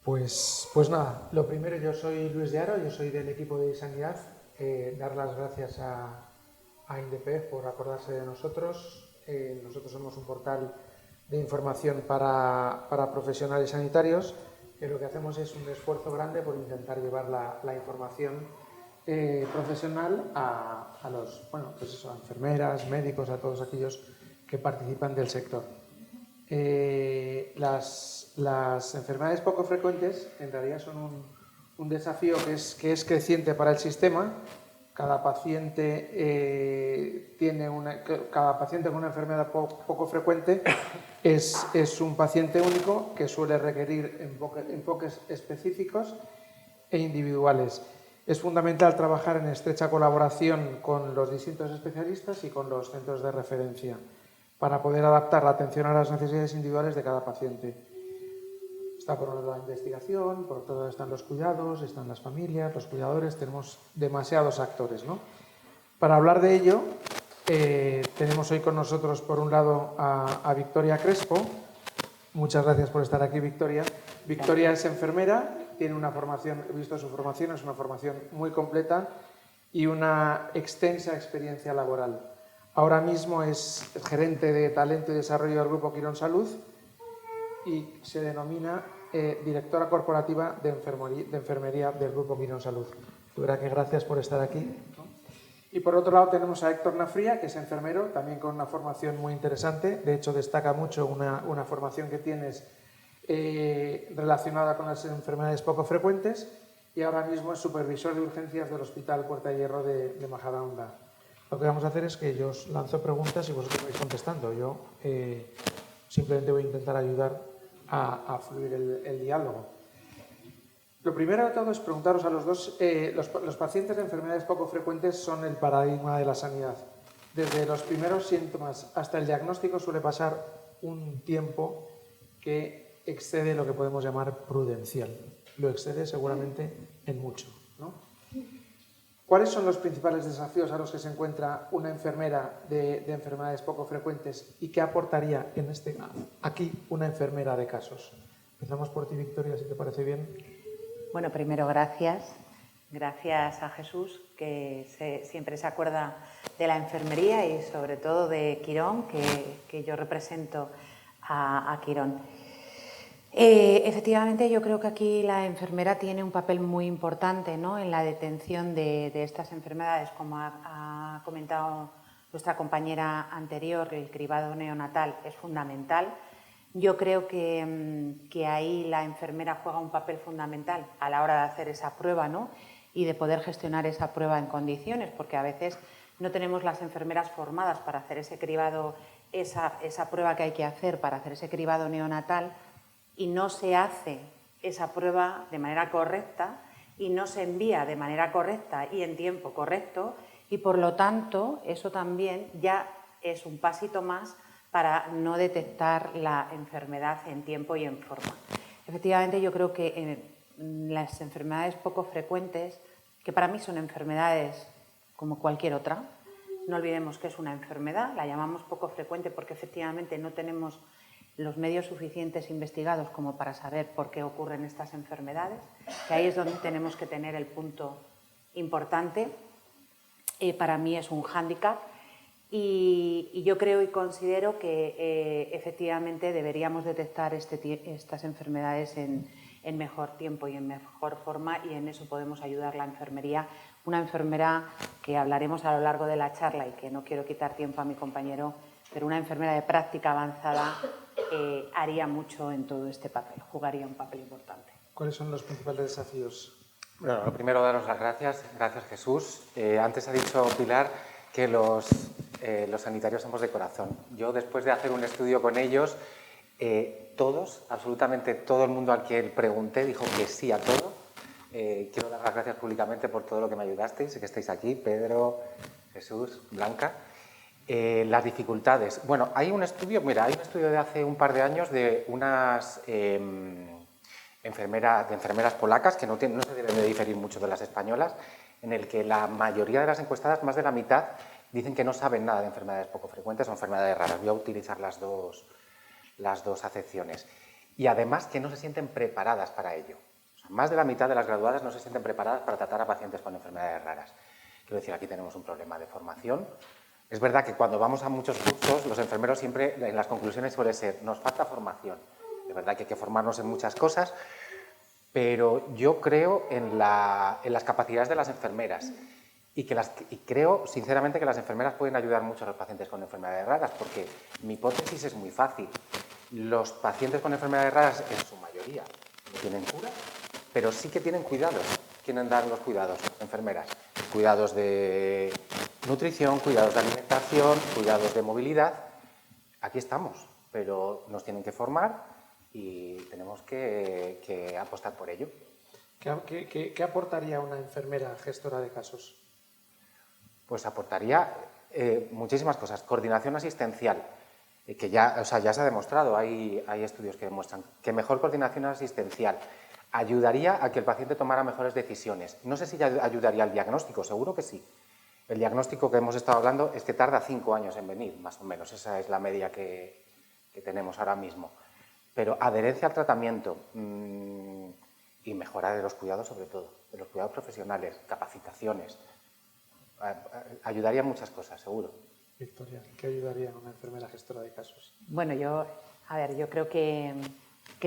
Pues nada, lo primero, yo soy Luis de Aro, yo soy del equipo de Sanidad. Dar las gracias a INDEPEF por acordarse de nosotros. Nosotros somos un portal de información para profesionales sanitarios, que lo que hacemos es un esfuerzo grande por intentar llevar la información profesional a los, pues eso, a enfermeras, médicos, a todos aquellos que participan del sector. Las enfermedades poco frecuentes en realidad son un desafío que es creciente para el sistema. Cada paciente con una enfermedad poco frecuente es un paciente único que suele requerir enfoques específicos e individuales. Es fundamental trabajar en estrecha colaboración con los distintos especialistas y con los centros de referencia para poder adaptar la atención a las necesidades individuales de cada paciente. Está por un lado la investigación, por otro lado están los cuidados, están las familias, los cuidadores, tenemos demasiados actores, ¿no? Para hablar de ello, tenemos hoy con nosotros, por un lado, a Victoria Crespo. Muchas gracias por estar aquí, Victoria. Victoria es enfermera, tiene una formación, he visto su formación, es una formación muy completa y una extensa experiencia laboral. Ahora mismo es gerente de talento y desarrollo del Grupo Quirón Salud y se denomina directora corporativa de enfermería del Grupo Quirón Salud. De verdad que gracias por estar aquí. Y por otro lado tenemos a Héctor Nafría, que es enfermero, también con una formación muy interesante. De hecho, destaca mucho una formación que tienes relacionada con las enfermedades poco frecuentes y ahora mismo es supervisor de urgencias del Hospital Puerta de Hierro de Majadahonda. Lo que vamos a hacer es que yo os lanzo preguntas y vosotros vais contestando. Yo simplemente voy a intentar ayudar a fluir el diálogo. Lo primero de todo es preguntaros a los dos, los pacientes de enfermedades poco frecuentes son el paradigma de la sanidad. Desde los primeros síntomas hasta el diagnóstico suele pasar un tiempo que excede lo que podemos llamar prudencial. Lo excede seguramente en mucho, ¿no? ¿Cuáles son los principales desafíos a los que se encuentra una enfermera de enfermedades poco frecuentes y qué aportaría aquí una enfermera de casos? Empezamos por ti, Victoria, si te parece bien. Bueno, primero gracias a Jesús, que siempre se acuerda de la enfermería y sobre todo de Quirón, que yo represento a Quirón. Efectivamente, yo creo que aquí la enfermera tiene un papel muy importante, ¿no?, en la detención de estas enfermedades. Como ha comentado nuestra compañera anterior, el cribado neonatal es fundamental. Yo creo que ahí la enfermera juega un papel fundamental a la hora de hacer esa prueba, ¿no?, y de poder gestionar esa prueba en condiciones, porque a veces no tenemos las enfermeras formadas para hacer ese cribado, esa prueba que hay que hacer para hacer ese cribado neonatal, y no se hace esa prueba de manera correcta y no se envía de manera correcta y en tiempo correcto, y por lo tanto eso también ya es un pasito más para no detectar la enfermedad en tiempo y en forma. Efectivamente, yo creo que las enfermedades poco frecuentes, que para mí son enfermedades como cualquier otra, no olvidemos que es una enfermedad, la llamamos poco frecuente porque efectivamente no tenemos los medios suficientes investigados como para saber por qué ocurren estas enfermedades, que ahí es donde tenemos que tener el punto importante. Para mí es un hándicap y yo creo y considero que efectivamente deberíamos detectar estas enfermedades en mejor tiempo y en mejor forma, y en eso podemos ayudar la enfermería. Una enfermera, que hablaremos a lo largo de la charla y que no quiero quitar tiempo a mi compañero, pero una enfermera de práctica avanzada haría mucho en todo este papel, jugaría un papel importante. ¿Cuáles son los principales desafíos? Bueno, lo primero, daros las gracias. Gracias, Jesús. Antes ha dicho Pilar que los sanitarios somos de corazón. Yo, después de hacer un estudio con ellos, todos, absolutamente todo el mundo al que pregunté dijo que sí a todo. Quiero dar las gracias públicamente por todo lo que me ayudasteis, sé que estáis aquí, Pedro, Jesús, Blanca. Las dificultades. Bueno, hay un estudio de hace un par de años de unas enfermeras polacas, que no se deben de diferir mucho de las españolas, en el que la mayoría de las encuestadas, más de la mitad, dicen que no saben nada de enfermedades poco frecuentes o enfermedades raras. Voy a utilizar las dos acepciones. y además que no se sienten preparadas para ello. O sea, más de la mitad de las graduadas no se sienten preparadas para tratar a pacientes con enfermedades raras. Quiero decir, aquí tenemos un problema de formación. Es verdad que cuando vamos a muchos cursos, los enfermeros siempre en las conclusiones suele ser, nos falta formación. Es verdad que hay que formarnos en muchas cosas, pero yo creo en las capacidades de las enfermeras y creo sinceramente que las enfermeras pueden ayudar mucho a los pacientes con enfermedades raras, porque mi hipótesis es muy fácil. Los pacientes con enfermedades raras, en su mayoría, no tienen cura, pero sí que tienen cuidados. ¿Quieren dar los cuidados? Enfermeras. Cuidados de nutrición, cuidados de alimentación, cuidados de movilidad. Aquí estamos, pero nos tienen que formar y tenemos que apostar por ello. ¿Qué aportaría una enfermera gestora de casos? Pues aportaría muchísimas cosas. Coordinación asistencial, que ya se ha demostrado, hay estudios que demuestran que mejor coordinación asistencial ayudaría a que el paciente tomara mejores decisiones. No sé si ayudaría al diagnóstico, seguro que sí. El diagnóstico que hemos estado hablando es que tarda 5 años en venir, más o menos. Esa es la media que tenemos ahora mismo. Pero adherencia al tratamiento y mejora de los cuidados, sobre todo, de los cuidados profesionales, capacitaciones. Ayudaría a muchas cosas, seguro. Victoria, ¿qué ayudaría a una enfermera gestora de casos? Bueno, yo creo que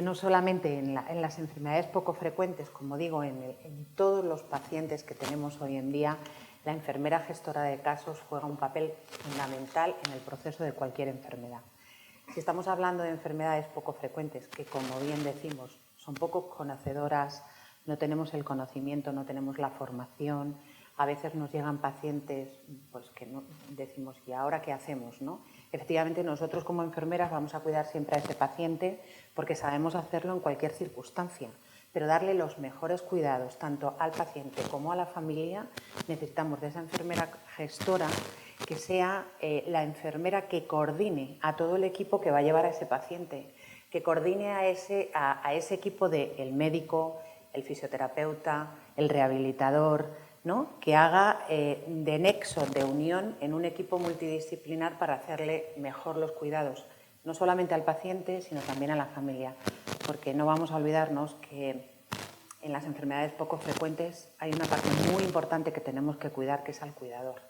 no solamente en las enfermedades poco frecuentes, como digo, en todos los pacientes que tenemos hoy en día, la enfermera gestora de casos juega un papel fundamental en el proceso de cualquier enfermedad. Si estamos hablando de enfermedades poco frecuentes, que como bien decimos, son poco conocedoras, no tenemos el conocimiento, no tenemos la formación, a veces nos llegan pacientes pues, que no, decimos, ¿y ahora qué hacemos?, ¿no? Efectivamente, nosotros como enfermeras vamos a cuidar siempre a ese paciente porque sabemos hacerlo en cualquier circunstancia, pero darle los mejores cuidados tanto al paciente como a la familia, necesitamos de esa enfermera gestora que sea la enfermera que coordine a todo el equipo que va a llevar a ese paciente, que coordine a ese equipo del médico, el fisioterapeuta, el rehabilitador, ¿no? Que haga de nexo, de unión en un equipo multidisciplinar para hacerle mejor los cuidados, no solamente al paciente, sino también a la familia, porque no vamos a olvidarnos que en las enfermedades poco frecuentes hay una parte muy importante que tenemos que cuidar, que es al cuidador.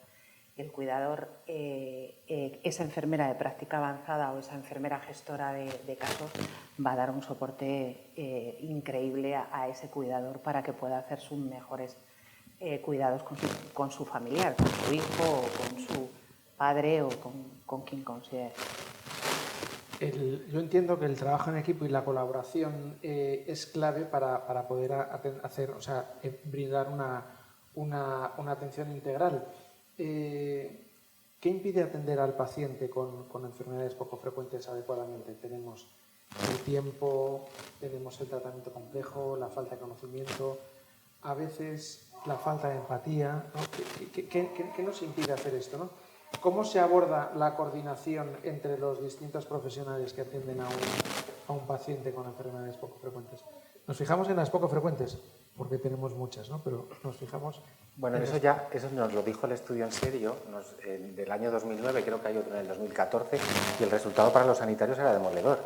El cuidador, esa enfermera de práctica avanzada o esa enfermera gestora de casos va a dar un soporte increíble a ese cuidador para que pueda hacer sus mejores cuidados con su familiar, con su hijo o con su padre o con quien considere. Yo entiendo que el trabajo en equipo y la colaboración es clave para poder brindar una atención integral. ¿Qué impide atender al paciente con enfermedades poco frecuentes adecuadamente? Tenemos el tiempo, tenemos el tratamiento complejo, la falta de conocimiento, a veces la falta de empatía, ¿no? ¿Qué nos impide hacer esto, ¿no? ¿Cómo se aborda la coordinación entre los distintos profesionales que atienden a un paciente con enfermedades poco frecuentes? Nos fijamos en las poco frecuentes, porque tenemos muchas, ¿no? Pero nos fijamos... Bueno, eso nos lo dijo el estudio en serio del año 2009, creo que hay otro en el 2014, y el resultado para los sanitarios era demoledor.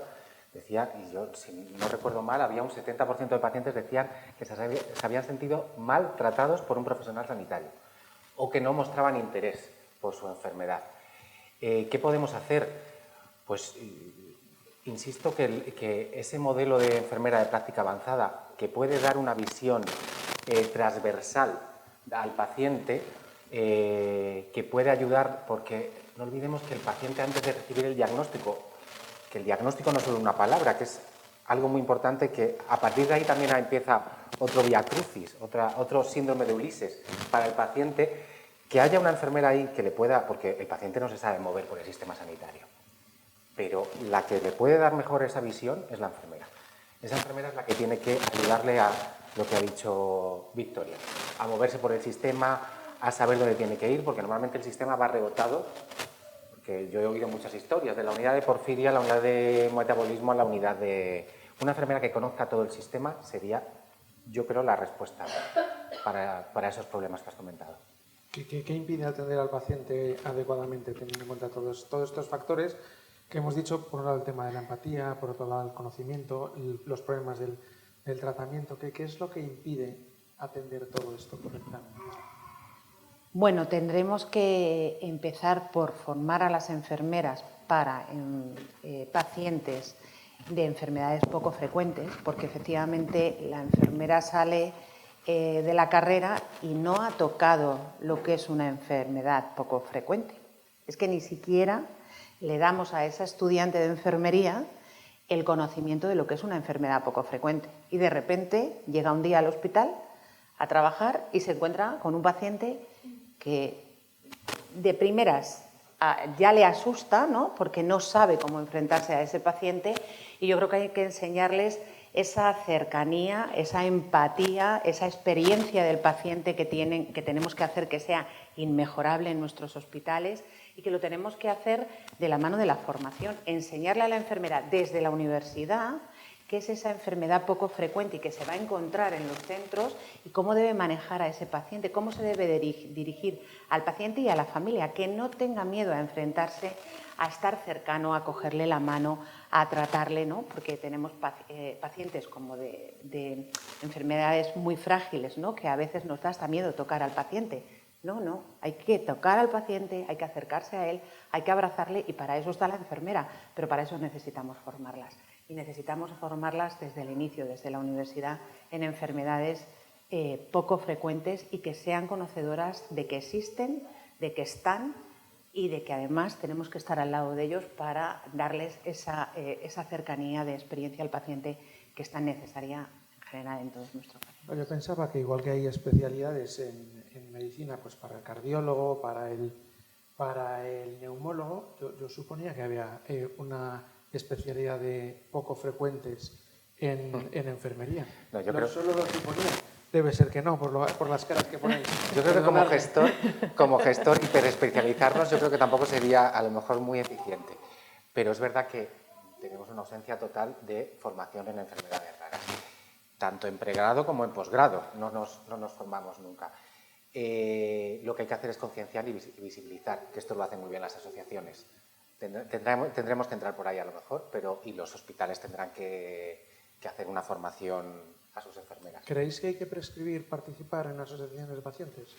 Decía, y yo, si no recuerdo mal, había un 70% de pacientes que decían que se habían sentido mal tratados por un profesional sanitario o que no mostraban interés por su enfermedad. ¿Qué podemos hacer? Pues insisto que ese modelo de enfermera de práctica avanzada que puede dar una visión transversal al paciente, que puede ayudar, porque no olvidemos que el paciente antes de recibir el diagnóstico, que el diagnóstico no es solo una palabra, que es algo muy importante, que a partir de ahí también empieza otro vía crucis, otro síndrome de Ulises para el paciente, que haya una enfermera ahí que le pueda, porque el paciente no se sabe mover por el sistema sanitario, pero la que le puede dar mejor esa visión es la enfermera. Esa enfermera es la que tiene que ayudarle a lo que ha dicho Victoria, a moverse por el sistema, a saber dónde tiene que ir, porque normalmente el sistema va rebotado, porque yo he oído muchas historias, de la unidad de porfiria, la unidad de metabolismo, a la unidad de... Una enfermera que conozca todo el sistema sería, yo creo, la respuesta para esos problemas que has comentado. ¿Qué impide atender al paciente adecuadamente, teniendo en cuenta todos estos factores? Que hemos dicho, por un lado, el tema de la empatía, por otro lado, el conocimiento, los problemas del tratamiento. ¿Qué es lo que impide atender todo esto correctamente? Bueno, tendremos que empezar por formar a las enfermeras para pacientes de enfermedades poco frecuentes, porque efectivamente la enfermera sale de la carrera y no ha tocado lo que es una enfermedad poco frecuente. Es que ni siquiera le damos a esa estudiante de enfermería el conocimiento de lo que es una enfermedad poco frecuente. Y de repente llega un día al hospital a trabajar y se encuentra con un paciente que de primeras ya le asusta, ¿no? Porque no sabe cómo enfrentarse a ese paciente, y yo creo que hay que enseñarles esa cercanía, esa empatía, esa experiencia del paciente que tenemos que hacer que sea inmejorable en nuestros hospitales, y que lo tenemos que hacer de la mano de la formación, enseñarle a la enfermera desde la universidad qué es esa enfermedad poco frecuente y que se va a encontrar en los centros, y cómo debe manejar a ese paciente, cómo se debe dirigir al paciente y a la familia, que no tenga miedo a enfrentarse, a estar cercano, a cogerle la mano, a tratarle, ¿no? Porque tenemos pacientes como de enfermedades muy frágiles, ¿no? Que a veces nos da hasta miedo tocar al paciente. No, hay que tocar al paciente, hay que acercarse a él, hay que abrazarle, y para eso está la enfermera, pero para eso necesitamos formarlas. Y necesitamos formarlas desde el inicio, desde la universidad, en enfermedades poco frecuentes, y que sean conocedoras de que existen, de que están, y de que además tenemos que estar al lado de ellos para darles esa cercanía de experiencia al paciente que es tan necesaria en general en todos nuestros pacientes. Yo pensaba que igual que hay especialidades en medicina, pues para el cardiólogo, para el neumólogo, yo suponía que había una especialidad de poco frecuentes en enfermería. No, yo creo... Solo lo suponía. Debe ser que no, por las caras que ponéis. Yo creo que como gestor hiperespecializarnos, yo creo que tampoco sería a lo mejor muy eficiente. Pero es verdad que tenemos una ausencia total de formación en enfermedades raras, tanto en pregrado como en posgrado. No nos formamos nunca. Lo que hay que hacer es concienciar y visibilizar, que esto lo hacen muy bien las asociaciones. Tendremos que entrar por ahí a lo mejor, y los hospitales tendrán que hacer una formación a sus enfermeras. ¿Creéis que hay que prescribir participar en asociaciones de pacientes?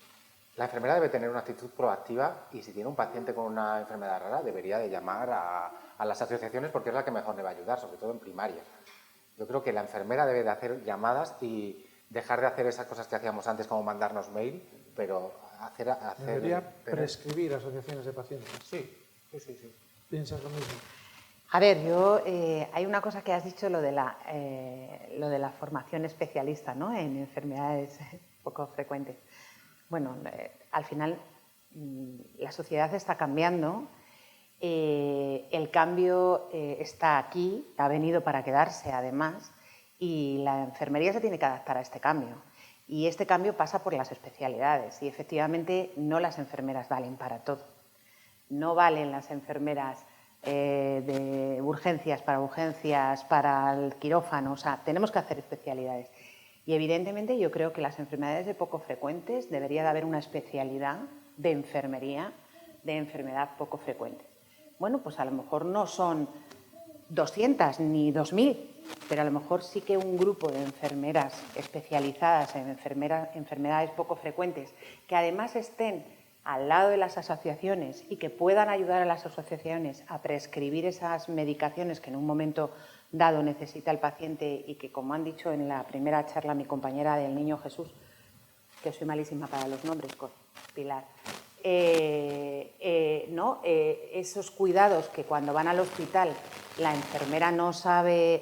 La enfermera debe tener una actitud proactiva, y si tiene un paciente con una enfermedad rara debería de llamar a las asociaciones, porque es la que mejor le va a ayudar, sobre todo en primaria. Yo creo que la enfermera debe de hacer llamadas y dejar de hacer esas cosas que hacíamos antes, como mandarnos mail, pero ¿Debería prescribir asociaciones de pacientes? Sí. ¿Piensas lo mismo? A ver, hay una cosa que has dicho, lo de la formación especialista, ¿no? En enfermedades poco frecuentes. Bueno, al final la sociedad está cambiando, el cambio está aquí, ha venido para quedarse además, y la enfermería se tiene que adaptar a este cambio. Y este cambio pasa por las especialidades, y efectivamente no las enfermeras valen para todo. No valen las enfermeras de urgencias, para el quirófano, o sea, tenemos que hacer especialidades. Y evidentemente yo creo que las enfermedades de poco frecuentes debería de haber una especialidad de enfermería de enfermedad poco frecuente. Bueno, pues a lo mejor no son 200 ni 2000, pero a lo mejor sí que un grupo de enfermeras especializadas en enfermedades poco frecuentes, que además estén al lado de las asociaciones y que puedan ayudar a las asociaciones a prescribir esas medicaciones que en un momento dado necesita el paciente, y que, como han dicho en la primera charla mi compañera del Niño Jesús, que soy malísima para los nombres, con Pilar, esos cuidados que cuando van al hospital la enfermera no sabe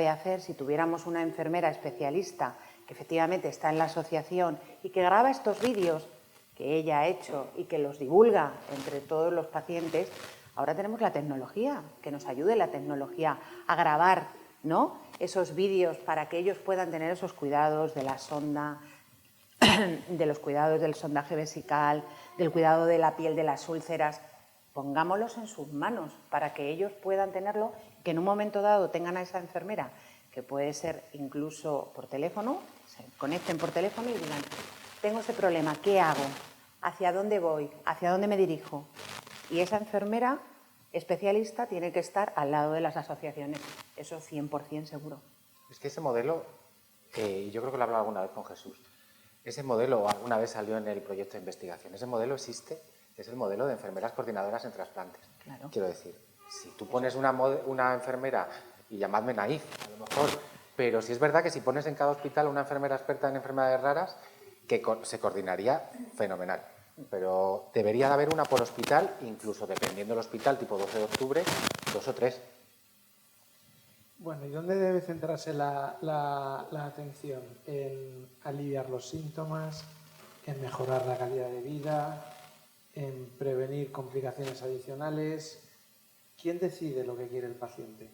hacer. Si tuviéramos una enfermera especialista que efectivamente está en la asociación y que graba estos vídeos que ella ha hecho y que los divulga entre todos los pacientes, ahora tenemos la tecnología, que nos ayude la tecnología a grabar, ¿no?, esos vídeos para que ellos puedan tener esos cuidados de la sonda, de los cuidados del sondaje vesical, del cuidado de la piel, de las úlceras. Pongámoslos en sus manos para que ellos puedan tenerlo, que en un momento dado tengan a esa enfermera, que puede ser incluso por teléfono, se conecten por teléfono y digan: tengo ese problema, ¿qué hago? ¿Hacia dónde voy? ¿Hacia dónde me dirijo? Y esa enfermera especialista tiene que estar al lado de las asociaciones, eso 100% seguro. Es que ese modelo, yo creo que lo he hablado alguna vez con Jesús, ese modelo alguna vez salió en el proyecto de investigación, ese modelo existe, es el modelo de enfermeras coordinadoras en trasplantes. Claro. Quiero decir, si tú pones una enfermera, y llamadme naif, a lo mejor, pero sí es verdad que si pones en cada hospital una enfermera experta en enfermedades raras, que se coordinaría fenomenal. Pero debería de haber una por hospital, incluso dependiendo del hospital, tipo 12 de octubre, 2 o 3. Bueno, ¿y dónde debe centrarse la atención? ¿En aliviar los síntomas? ¿En mejorar la calidad de vida? ¿En prevenir complicaciones adicionales? ¿Quién decide lo que quiere el paciente?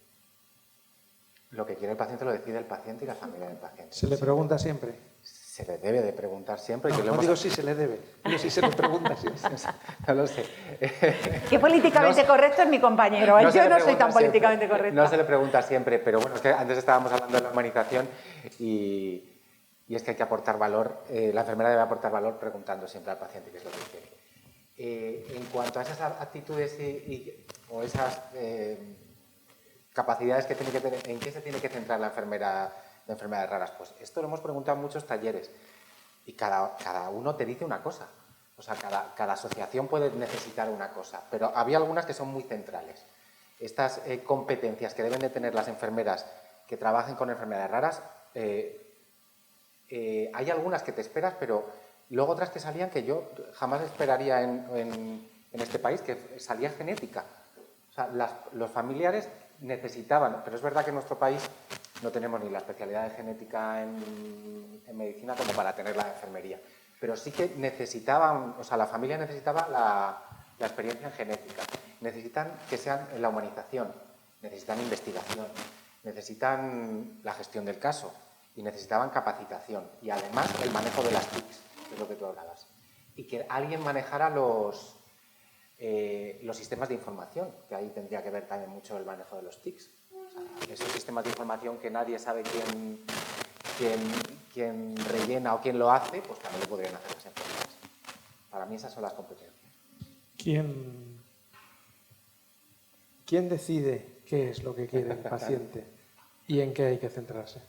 Lo que quiere el paciente lo decide el paciente y la familia del paciente. ¿Se le pregunta siempre? Se le debe de preguntar siempre. No digo si se le debe, digo si se le pregunta siempre. No lo sé. Qué políticamente correcto es mi compañero. No se Yo le no soy tan pregunta políticamente siempre. correcta. No se le pregunta siempre, pero bueno, es que antes estábamos hablando de la humanización y es que hay que aportar valor, la enfermera debe aportar valor preguntando siempre al paciente qué es lo que quiere. En cuanto a esas actitudes o esas capacidades que tiene que tener, ¿en qué se tiene que centrar la enfermera de enfermedades raras? Pues esto lo hemos preguntado en muchos talleres y cada uno te dice una cosa. O sea, cada asociación puede necesitar una cosa, pero había algunas que son muy centrales. Estas competencias que deben de tener las enfermeras que trabajen con enfermedades raras, hay algunas que te esperas, pero luego otras que salían que yo jamás esperaría en este país, que salía genética. O sea, los familiares necesitaban, pero es verdad que en nuestro país no tenemos ni la especialidad de genética en medicina como para tener la enfermería, pero sí que necesitaban, o sea, la familia necesitaba la experiencia en genética, necesitan que sean en la humanización, necesitan investigación, necesitan la gestión del caso y necesitaban capacitación y además el manejo de las TICs, que es lo que tú hablabas, y que alguien manejara los sistemas de información, que ahí tendría que ver también mucho el manejo de los TICs. O sea, esos sistemas de información que nadie sabe quién rellena o quién lo hace, pues también lo podrían hacer las enfermeras. Para mí esas son las competencias. ¿Quién decide qué es lo que quiere el paciente y en qué hay que centrarse?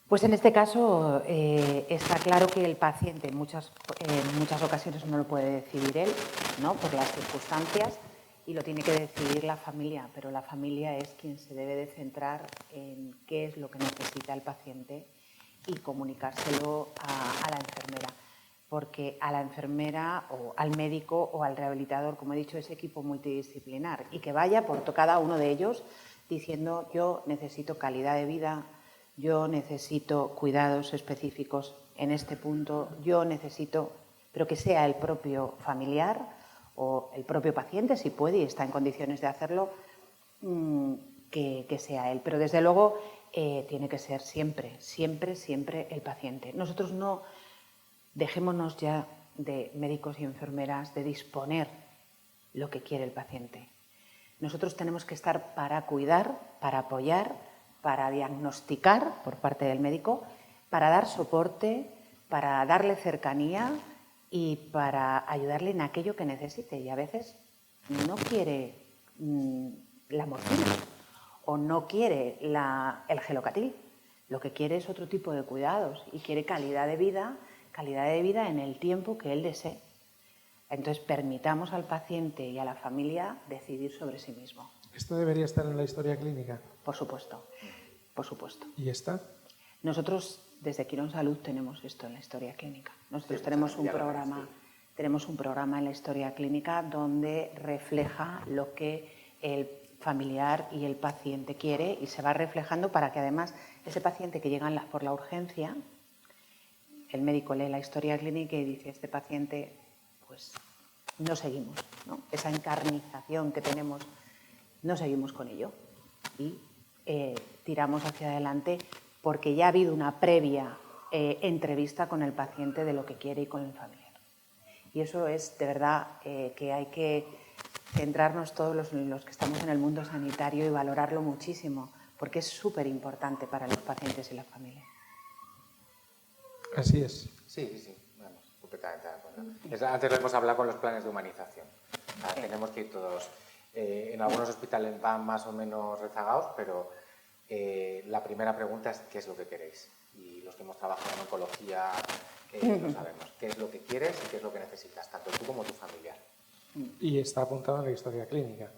Pues en este caso está claro que el paciente en muchas ocasiones no lo puede decidir él, ¿no? Por las circunstancias, y lo tiene que decidir la familia, pero la familia es quien se debe de centrar en qué es lo que necesita el paciente y comunicárselo a la enfermera, porque a la enfermera o al médico o al rehabilitador, como he dicho, es equipo multidisciplinar y que vaya por cada uno de ellos diciendo: yo necesito calidad de vida, yo necesito cuidados específicos en este punto, yo necesito, pero que sea el propio familiar o el propio paciente, si puede y está en condiciones de hacerlo, que sea él. Pero desde luego tiene que ser siempre el paciente. Nosotros no dejémonos ya de médicos y enfermeras de disponer lo que quiere el paciente. Nosotros tenemos que estar para cuidar, para apoyar, para diagnosticar por parte del médico, para dar soporte, para darle cercanía y para ayudarle en aquello que necesite. Y a veces no quiere la morfina o no quiere el gelocatil. Lo que quiere es otro tipo de cuidados y quiere calidad de vida en el tiempo que él desee. Entonces permitamos al paciente y a la familia decidir sobre sí mismo. ¿Esto debería estar en la historia clínica? Por supuesto, por supuesto. ¿Y está? Nosotros desde Quirón Salud tenemos esto en la historia clínica. Nosotros Sí, tenemos un programa en la historia clínica donde refleja lo que el familiar y el paciente quiere y se va reflejando para que además ese paciente que llega por la urgencia, el médico lee la historia clínica y dice: este paciente, pues no seguimos, ¿no? Esa encarnización que tenemos, no seguimos con ello y tiramos hacia adelante porque ya ha habido una previa entrevista con el paciente de lo que quiere y con el familiar. Y eso es de verdad que hay que centrarnos todos los que estamos en el mundo sanitario y valorarlo muchísimo, porque es súper importante para los pacientes y la familia. Así es. Sí, vamos, completamente de acuerdo. Antes lo hemos hablado con los planes de humanización. Tenemos que ir todos En algunos hospitales van más o menos rezagados, pero la primera pregunta es ¿qué es lo que queréis? Y los que hemos trabajado en oncología lo sabemos. ¿Qué es lo que quieres y qué es lo que necesitas? Tanto tú como tu familiar. Y está apuntado en la historia clínica.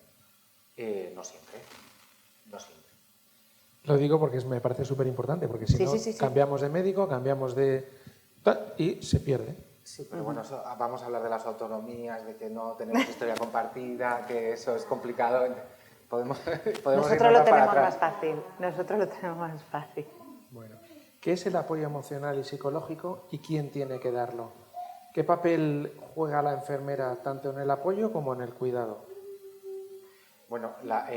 No siempre. No siempre. Lo digo porque me parece súper importante, porque si no, cambiamos de médico, cambiamos de... y se pierde. Sí, pero bueno, vamos a hablar de las autonomías, de que no tenemos historia compartida, que eso es complicado. Nosotros lo tenemos más fácil. Nosotros lo tenemos más fácil. Bueno, ¿qué es el apoyo emocional y psicológico y quién tiene que darlo? ¿Qué papel juega la enfermera tanto en el apoyo como en el cuidado? Bueno, la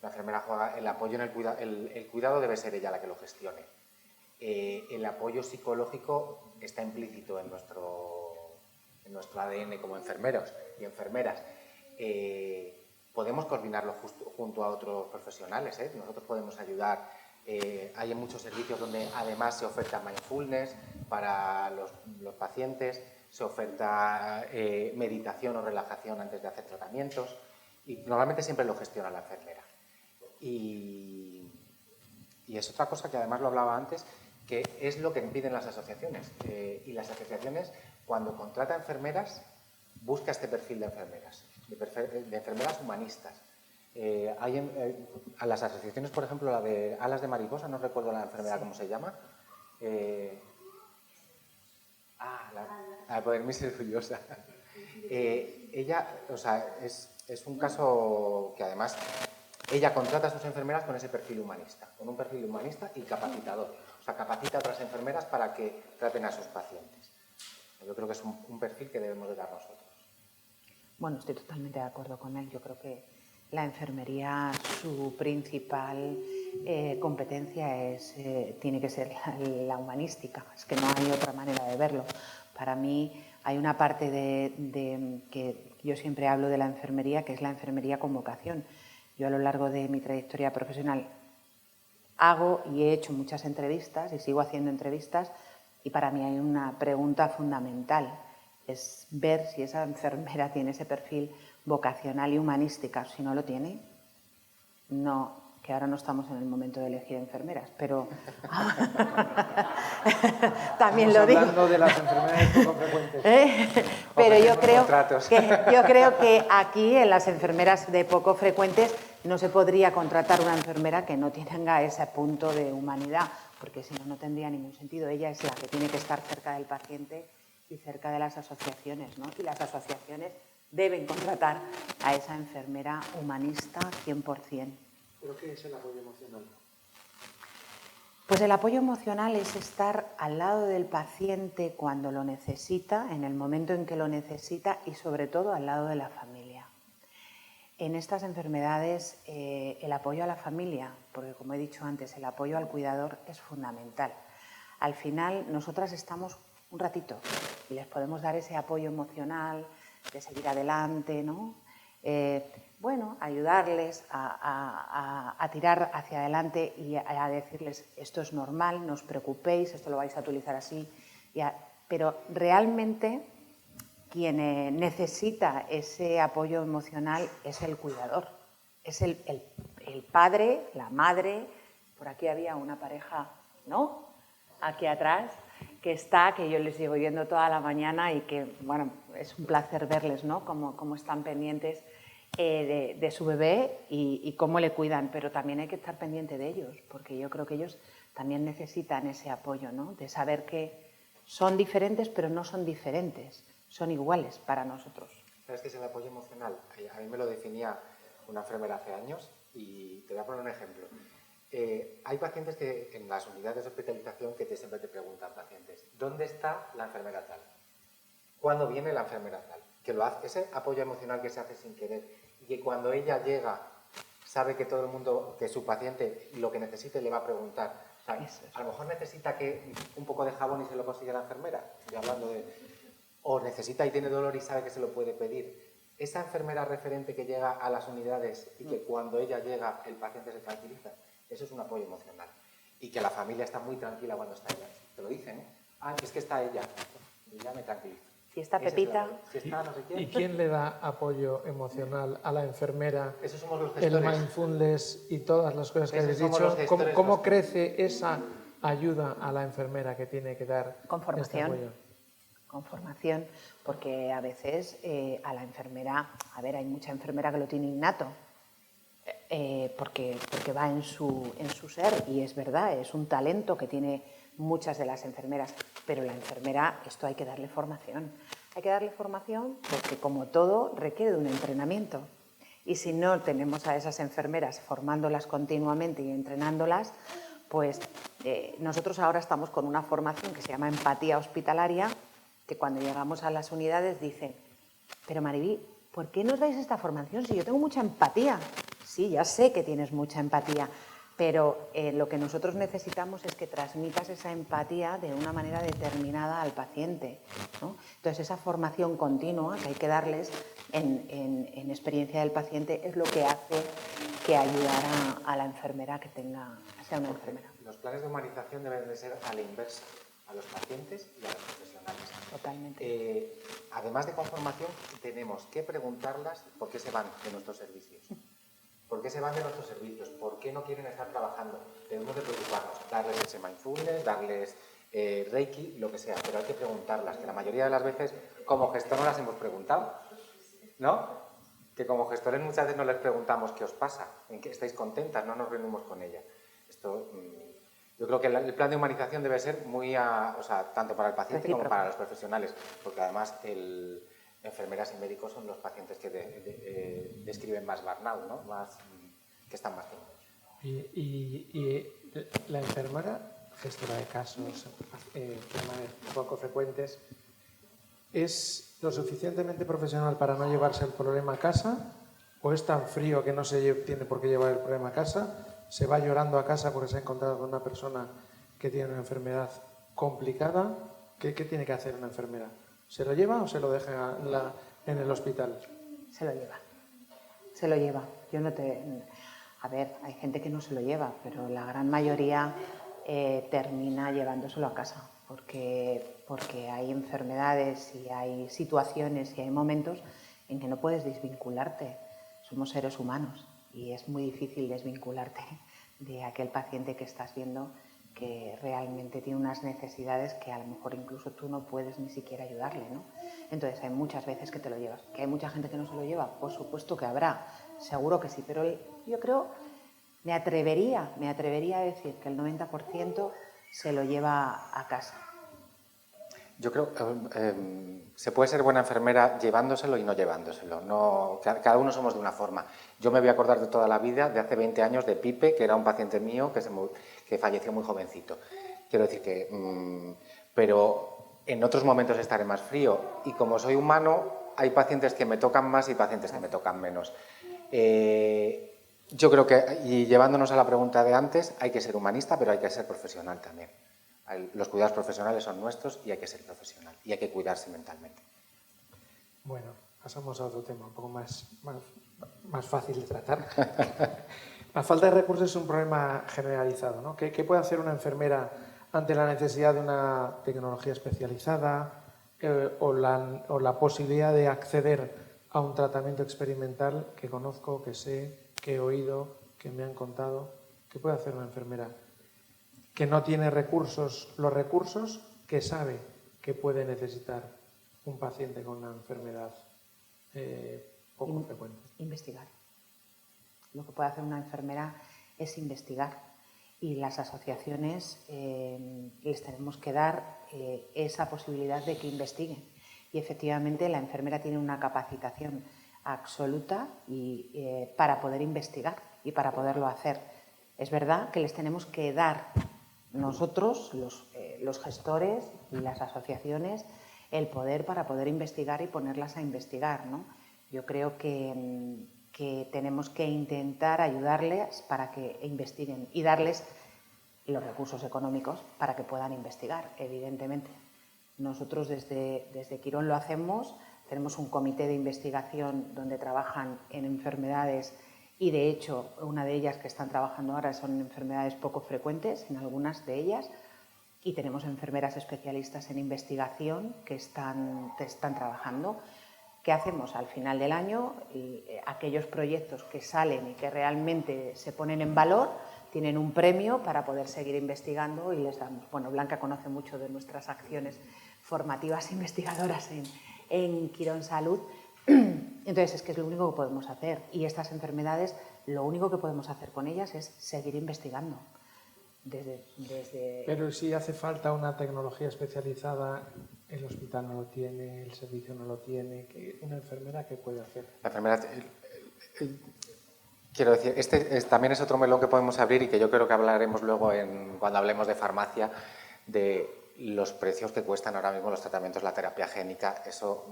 enfermera juega el apoyo en el cuidado. El cuidado debe ser ella la que lo gestione. El apoyo psicológico está implícito en nuestro ADN como enfermeros y enfermeras. Podemos coordinarlo junto a otros profesionales, ¿eh? Nosotros podemos ayudar. Hay muchos servicios donde además se oferta mindfulness para los pacientes, se oferta meditación o relajación antes de hacer tratamientos y normalmente siempre lo gestiona la enfermera. Y es otra cosa que además lo hablaba antes, que es lo que piden las asociaciones. Y las asociaciones, cuando contrata enfermeras, busca este perfil de enfermeras, de enfermeras humanistas. A las asociaciones, por ejemplo, la de Alas de Mariposa, no recuerdo la enfermera cómo se llama. La de poderme ser orgullosa. Ella, o sea, es un caso que además ella contrata a sus enfermeras con ese perfil humanista, con un perfil humanista y capacitador. O sea, capacita a otras enfermeras para que traten a sus pacientes. Yo creo que es un perfil que debemos de dar nosotros. Bueno, estoy totalmente de acuerdo con él. Yo creo que la enfermería, su principal competencia tiene que ser la humanística. Es que no hay otra manera de verlo. Para mí hay una parte que yo siempre hablo de la enfermería, que es la enfermería con vocación. Yo a lo largo de mi trayectoria profesional hago y he hecho muchas entrevistas y sigo haciendo entrevistas y para mí hay una pregunta fundamental. Es ver si esa enfermera tiene ese perfil vocacional y humanística. Si no lo tiene, no, que ahora no estamos en el momento de elegir enfermeras, pero también lo digo. Hablando de las enfermedades poco frecuentes. Pero yo creo que aquí en las enfermeras de poco frecuentes no se podría contratar una enfermera que no tenga ese punto de humanidad, porque si no, no tendría ningún sentido. Ella es la que tiene que estar cerca del paciente y cerca de las asociaciones, ¿no? Y las asociaciones deben contratar a esa enfermera humanista 100%. ¿Pero qué es el apoyo emocional? Pues el apoyo emocional es estar al lado del paciente cuando lo necesita, en el momento en que lo necesita y sobre todo al lado de la familia. En estas enfermedades el apoyo a la familia, porque como he dicho antes, el apoyo al cuidador es fundamental. Al final nosotras estamos un ratito y les podemos dar ese apoyo emocional de seguir adelante, ¿no? Bueno, ayudarles a tirar hacia adelante y a decirles esto es normal, no os preocupéis, esto lo vais a utilizar así. Pero realmente quien necesita ese apoyo emocional es el cuidador, es el padre, la madre. Por aquí había una pareja, ¿no? Aquí atrás, que yo les llevo viendo toda la mañana y que, bueno, es un placer verles, ¿no? Cómo están pendientes de su bebé y cómo le cuidan, pero también hay que estar pendiente de ellos, porque yo creo que ellos también necesitan ese apoyo, ¿no? De saber que son diferentes, pero no son diferentes, son iguales para nosotros. ¿Sabes qué es el apoyo emocional? A mí me lo definía una enfermera hace años y te voy a poner un ejemplo. Hay pacientes que en las unidades de hospitalización que siempre te preguntan pacientes, ¿dónde está la enfermera tal? ¿Cuándo viene la enfermera tal? Que lo hace, ese apoyo emocional que se hace sin querer y que cuando ella llega sabe que todo el mundo, que su paciente lo que necesite le va a preguntar. O sea, a lo mejor necesita un poco de jabón y se lo consigue la enfermera, estoy hablando o necesita y tiene dolor y sabe que se lo puede pedir. Esa enfermera referente que llega a las unidades y que cuando ella llega el paciente se tranquiliza, eso es un apoyo emocional. Y que la familia está muy tranquila cuando está ella. Te lo dicen, ¿eh? Es que está ella. Y ya me tranquilizo. Si está Esa es Pepita... Si está no sé quién. ¿Y quién le da apoyo emocional a la enfermera? Esos somos los El gestores. mindfulness y todas las cosas que Esos habéis somos dicho. los gestores, ¿Cómo los que- crece esa ayuda a la enfermera que tiene que dar Con este formación. apoyo? Con formación, porque a veces a la enfermera, a ver, hay mucha enfermera que lo tiene innato, porque va en su ser, y es verdad, es un talento que tiene muchas de las enfermeras, pero la enfermera, esto hay que darle formación. Hay que darle formación porque, como todo, requiere de un entrenamiento. Y si no tenemos a esas enfermeras formándolas continuamente y entrenándolas, pues nosotros ahora estamos con una formación que se llama empatía hospitalaria, que cuando llegamos a las unidades dicen, pero Mariví, ¿por qué nos dais esta formación si yo tengo mucha empatía? Sí, ya sé que tienes mucha empatía, pero lo que nosotros necesitamos es que transmitas esa empatía de una manera determinada al paciente, ¿no? Entonces, esa formación continua que hay que darles en experiencia del paciente es lo que hace que ayudara a la enfermera que sea una enfermera. Los planes de humanización deben de ser a la inversa, a los pacientes y a los profesionales. Totalmente. Además de con formación, tenemos que preguntarlas por qué se van de nuestros servicios. ¿Por qué se van de nuestros servicios? ¿Por qué no quieren estar trabajando? Debemos de preocuparnos, darles ese mindfulness, darles Reiki, lo que sea, pero hay que preguntarlas, que la mayoría de las veces como gestor no las hemos preguntado, ¿no? Que como gestores muchas veces no les preguntamos qué os pasa, en qué estáis contentas, no nos reunimos con ella. Esto, yo creo que el plan de humanización debe ser muy, tanto para el paciente como para los profesionales, porque además enfermeras y médicos son los pacientes que describen más burnout, ¿no? Que están más tiempo. Y la enfermera, gestora de casos poco frecuentes, ¿es lo suficientemente profesional para no llevarse el problema a casa? ¿O es tan frío que no se tiene por qué llevar el problema a casa? ¿Se va llorando a casa porque se ha encontrado con una persona que tiene una enfermedad complicada? ¿Qué tiene que hacer una enfermera? ¿Se lo lleva o se lo deja en el hospital? Se lo lleva. Se lo lleva. A ver, hay gente que no se lo lleva, pero la gran mayoría termina llevándoselo a casa, porque hay enfermedades y hay situaciones y hay momentos en que no puedes desvincularte. Somos seres humanos y es muy difícil desvincularte de aquel paciente que estás viendo que realmente tiene unas necesidades que a lo mejor incluso tú no puedes ni siquiera ayudarle, ¿no? Entonces hay muchas veces que te lo llevas. ¿Que hay mucha gente que no se lo lleva? Por supuesto que habrá, seguro que sí, pero yo creo, me atrevería a decir que el 90% se lo lleva a casa. Yo creo que se puede ser buena enfermera llevándoselo y no llevándoselo. No, cada uno somos de una forma. Yo me voy a acordar de toda la vida, de hace 20 años, de Pipe, que era un paciente mío que falleció muy jovencito. Quiero decir que... pero en otros momentos estaré más frío. Y como soy humano, hay pacientes que me tocan más y pacientes que me tocan menos. Yo creo que, y llevándonos a la pregunta de antes, hay que ser humanista, pero hay que ser profesional también. Los cuidados profesionales son nuestros y hay que ser profesional y hay que cuidarse mentalmente. Bueno, pasamos a otro tema un poco más fácil de tratar. La falta de recursos es un problema generalizado, ¿no? ¿Qué puede hacer una enfermera ante la necesidad de una tecnología especializada o la posibilidad de acceder a un tratamiento experimental que conozco, que sé, que he oído, que me han contado? ¿Qué puede hacer una enfermera que no tiene los recursos que sabe que puede necesitar un paciente con una enfermedad poco frecuente? Investigar. Lo que puede hacer una enfermera es investigar, y las asociaciones les tenemos que dar esa posibilidad de que investiguen. Y efectivamente la enfermera tiene una capacitación absoluta para poder investigar y para poderlo hacer. Es verdad que les tenemos que dar nosotros, los gestores y las asociaciones, el poder para poder investigar y ponerlas a investigar, ¿no? Yo creo que tenemos que intentar ayudarles para que investiguen y darles los recursos económicos para que puedan investigar, evidentemente. Nosotros desde Quirón lo hacemos, tenemos un comité de investigación donde trabajan en enfermedades y, de hecho, una de ellas que están trabajando ahora son enfermedades poco frecuentes, en algunas de ellas, y tenemos enfermeras especialistas en investigación que están trabajando. ¿Qué hacemos al final del año? Aquellos proyectos que salen y que realmente se ponen en valor tienen un premio para poder seguir investigando y les damos. Bueno, Blanca conoce mucho de nuestras acciones formativas e investigadoras en Quirón Salud. Entonces, es que es lo único que podemos hacer. Y estas enfermedades, lo único que podemos hacer con ellas es seguir investigando. Pero si hace falta una tecnología especializada, el hospital no lo tiene, el servicio no lo tiene, ¿una enfermera qué puede hacer? La enfermera, quiero decir, también es otro melón que podemos abrir y que yo creo que hablaremos luego cuando hablemos de farmacia, de los precios que cuestan ahora mismo los tratamientos, la terapia génica. Eso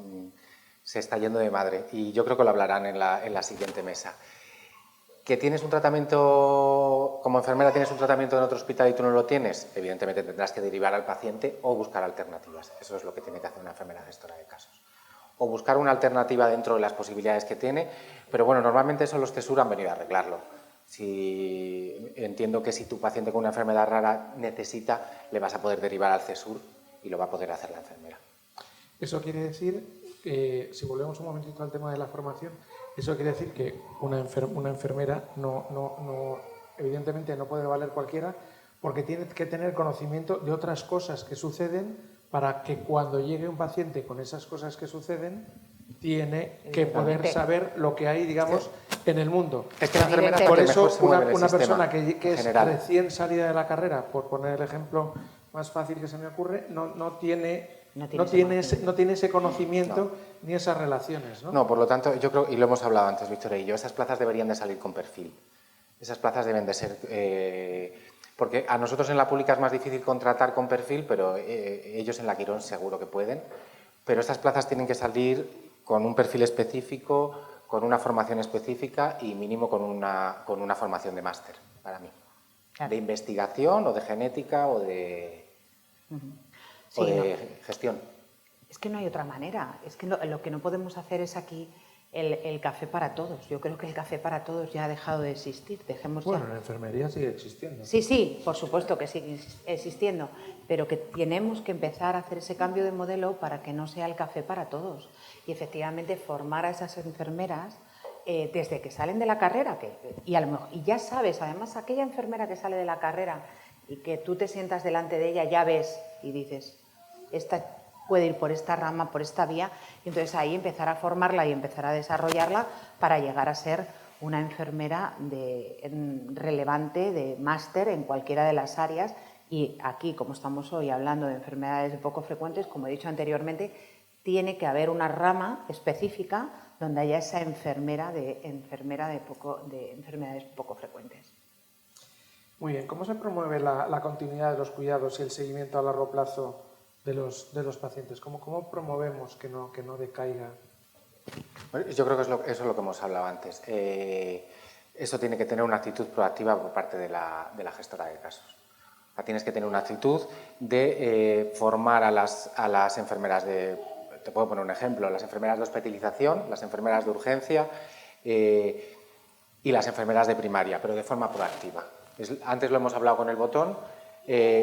se está yendo de madre y yo creo que lo hablarán en la siguiente mesa. ¿Que tienes un tratamiento, como enfermera tienes un tratamiento en otro hospital y tú no lo tienes? Evidentemente tendrás que derivar al paciente o buscar alternativas. Eso es lo que tiene que hacer una enfermera gestora de casos. O buscar una alternativa dentro de las posibilidades que tiene, pero bueno, normalmente eso los CESUR han venido a arreglarlo. Entiendo que si tu paciente con una enfermedad rara necesita, le vas a poder derivar al CESUR y lo va a poder hacer la enfermera. Eso quiere decir que, si volvemos un momentito al tema de la formación, eso quiere decir que una enfermera evidentemente no puede valer cualquiera, porque tiene que tener conocimiento de otras cosas que suceden para que cuando llegue un paciente con esas cosas que suceden, tiene que poder saber lo que hay, digamos, en el mundo. Es que la enfermera por eso una persona que es recién salida de la carrera, por poner el ejemplo más fácil que se me ocurre, no tiene ese conocimiento ni esas relaciones, ¿no? No, por lo tanto, yo creo, y lo hemos hablado antes, Víctor y yo, esas plazas deberían de salir con perfil. Esas plazas deben de ser... porque a nosotros en la pública es más difícil contratar con perfil, pero ellos en la Quirón seguro que pueden. Pero estas plazas tienen que salir con un perfil específico, con una formación específica y mínimo con una formación de máster, para mí. Claro. De investigación o de genética o de... Sí, o de gestión. Es que no hay otra manera. Es que lo que no podemos hacer es aquí el café para todos. Yo creo que el café para todos ya ha dejado de existir. Bueno, la enfermería sigue existiendo. Sí, por supuesto que sigue existiendo, pero que tenemos que empezar a hacer ese cambio de modelo para que no sea el café para todos. Y efectivamente formar a esas enfermeras desde que salen de la carrera. Y ya sabes, además, aquella enfermera que sale de la carrera y que tú te sientas delante de ella, ya ves y dices, esta puede ir por esta rama, por esta vía, y entonces ahí empezar a formarla y empezar a desarrollarla para llegar a ser una enfermera relevante, de máster en cualquiera de las áreas. Y aquí, como estamos hoy hablando de enfermedades poco frecuentes, como he dicho anteriormente, tiene que haber una rama específica donde haya esa enfermera de enfermedades poco frecuentes. Muy bien, ¿cómo se promueve la continuidad de los cuidados y el seguimiento a largo plazo de los pacientes? ¿Cómo promovemos que no decaiga? Yo creo que eso es lo que hemos hablado antes. Eso tiene que tener una actitud proactiva por parte de la gestora de casos. O sea, tienes que tener una actitud de formar a las enfermeras te puedo poner un ejemplo, las enfermeras de hospitalización, las enfermeras de urgencia y las enfermeras de primaria, pero de forma proactiva. Antes lo hemos hablado con el botón.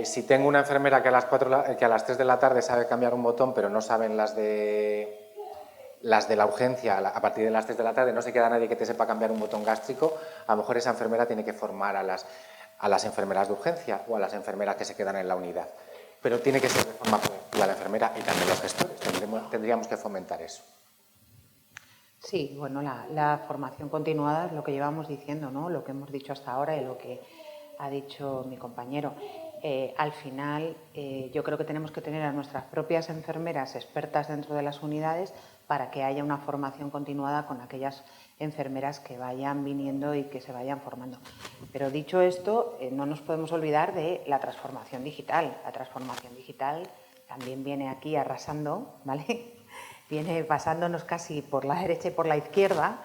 Si tengo una enfermera que a las 3 de la tarde sabe cambiar un botón, pero no saben las de la urgencia, a partir de las 3 de la tarde no se queda nadie que te sepa cambiar un botón gástrico, a lo mejor esa enfermera tiene que formar a las enfermeras de urgencia o a las enfermeras que se quedan en la unidad. Pero tiene que ser de forma proactiva la enfermera y también los gestores. Tendríamos que fomentar eso. Sí, bueno, la formación continuada es lo que llevamos diciendo, ¿no? Lo que hemos dicho hasta ahora y lo que ha dicho mi compañero. Al final, yo creo que tenemos que tener a nuestras propias enfermeras expertas dentro de las unidades para que haya una formación continuada con aquellas enfermeras que vayan viniendo y que se vayan formando. Pero dicho esto, no nos podemos olvidar de la transformación digital. La transformación digital también viene aquí arrasando, ¿vale? Viene pasándonos casi por la derecha y por la izquierda.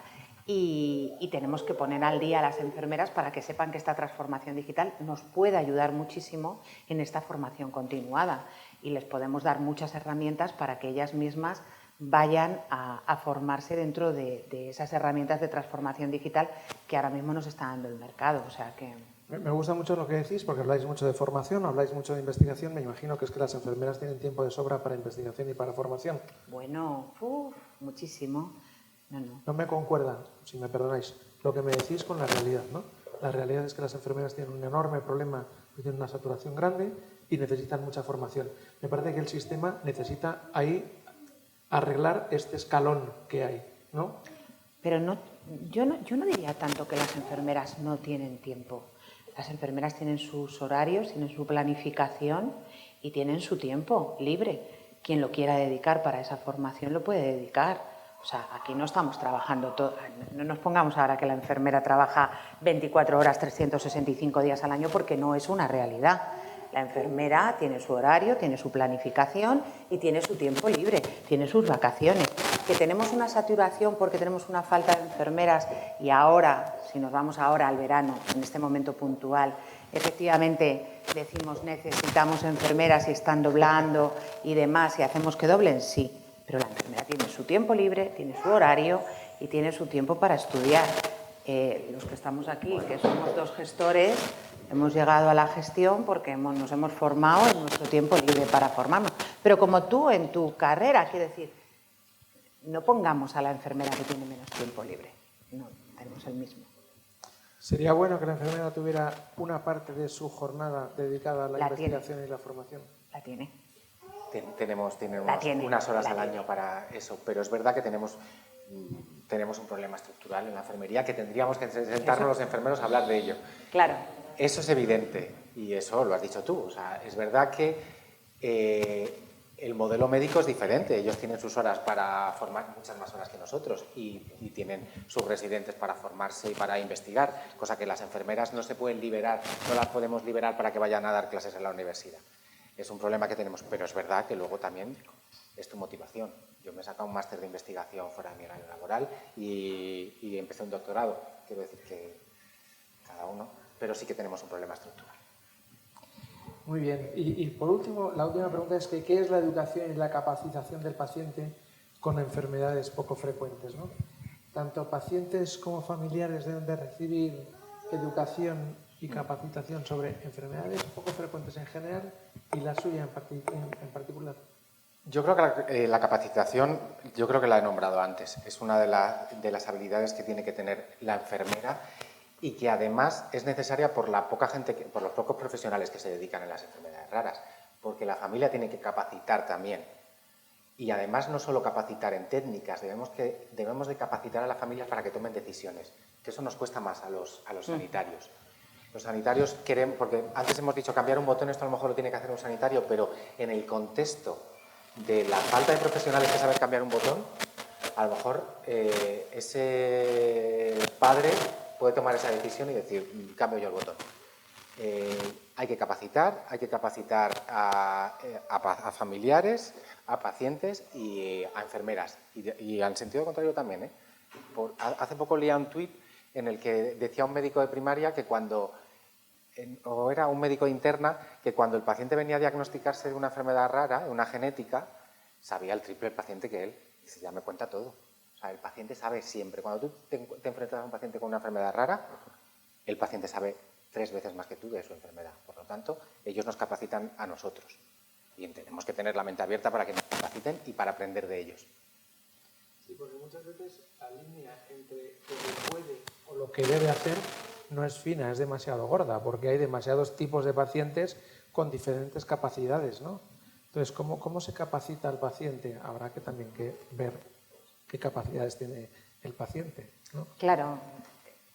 Y tenemos que poner al día a las enfermeras para que sepan que esta transformación digital nos puede ayudar muchísimo en esta formación continuada y les podemos dar muchas herramientas para que ellas mismas vayan a formarse dentro de esas herramientas de transformación digital que ahora mismo nos está dando el mercado. O sea que... Me gusta mucho lo que decís porque habláis mucho de formación, habláis mucho de investigación. Me imagino que es que las enfermeras tienen tiempo de sobra para investigación y para formación. Bueno, muchísimo. No. No me concuerda, si me perdonáis, lo que me decís con la realidad, ¿no? La realidad es que las enfermeras tienen un enorme problema, tienen una saturación grande y necesitan mucha formación. Me parece que el sistema necesita ahí arreglar este escalón que hay, ¿no? Pero yo no diría tanto que las enfermeras no tienen tiempo. Las enfermeras tienen sus horarios, tienen su planificación y tienen su tiempo libre. Quien lo quiera dedicar para esa formación lo puede dedicar. O sea, aquí no estamos trabajando todo. No nos pongamos ahora que la enfermera trabaja 24 horas, 365 días al año, porque no es una realidad. La enfermera tiene su horario, tiene su planificación y tiene su tiempo libre, tiene sus vacaciones. Que tenemos una saturación porque tenemos una falta de enfermeras y ahora, si nos vamos ahora al verano, en este momento puntual, efectivamente decimos necesitamos enfermeras y están doblando y demás y hacemos que doblen, sí, pero la enfermera tiene su tiempo libre, tiene su horario y tiene su tiempo para estudiar. Los que estamos aquí, que somos dos gestores, hemos llegado a la gestión porque nos hemos formado en nuestro tiempo libre para formarnos. Pero como tú en tu carrera, quiero decir, no pongamos a la enfermera que tiene menos tiempo libre. No, tenemos el mismo. ¿Sería bueno que la enfermera tuviera una parte de su jornada dedicada a la investigación y la formación? La tiene. Tenemos unas horas al año para eso, pero es verdad que tenemos un problema estructural en la enfermería que tendríamos que sentarnos los enfermeros a hablar de ello. Claro. Eso es evidente y eso lo has dicho tú. O sea, es verdad que el modelo médico es diferente. Ellos tienen sus horas para formar, muchas más horas que nosotros, y tienen sus residentes para formarse y para investigar, cosa que las enfermeras no se pueden liberar, no las podemos liberar para que vayan a dar clases en la universidad. Es un problema que tenemos, pero es verdad que luego también es tu motivación. Yo me he sacado un máster de investigación fuera de mi horario laboral y empecé un doctorado. Quiero decir que cada uno, pero sí que tenemos un problema estructural. Muy bien. Y por último, la última pregunta es que ¿qué es la educación y la capacitación del paciente con enfermedades poco frecuentes, ¿no? Tanto pacientes como familiares deben de recibir educación y capacitación sobre enfermedades poco frecuentes en general y la suya en particular. Yo creo que la capacitación, yo creo que la he nombrado antes, es una de las habilidades que tiene que tener la enfermera y que además es necesaria por la poca gente, por los pocos profesionales que se dedican a las enfermedades raras, porque la familia tiene que capacitar también. Y además no solo capacitar en técnicas, debemos de capacitar a las familias para que tomen decisiones, que eso nos cuesta más a los sanitarios. Los sanitarios quieren, porque antes hemos dicho cambiar un botón, esto a lo mejor lo tiene que hacer un sanitario, pero en el contexto de la falta de profesionales que saben cambiar un botón, a lo mejor ese padre puede tomar esa decisión y decir, cambio yo el botón. Hay que capacitar a familiares, a pacientes y a enfermeras. Y al sentido contrario también. Hace poco leía un tuit en el que decía un médico de primaria que o era un médico de interna, que cuando el paciente venía a diagnosticarse de una enfermedad rara, de una genética, sabía el triple el paciente que él. Dice, ya me cuenta todo. O sea, el paciente sabe siempre. Cuando tú te enfrentas a un paciente con una enfermedad rara, el paciente sabe 3 veces más que tú de su enfermedad. Por lo tanto, ellos nos capacitan a nosotros. Y tenemos que tener la mente abierta para que nos capaciten y para aprender de ellos. Sí, porque muchas veces la línea entre lo que puede o lo que debe hacer no es fina, es demasiado gorda, porque hay demasiados tipos de pacientes con diferentes capacidades, ¿no? Entonces, ¿cómo se capacita al paciente? Habrá que también que ver qué capacidades tiene el paciente, ¿no? Claro,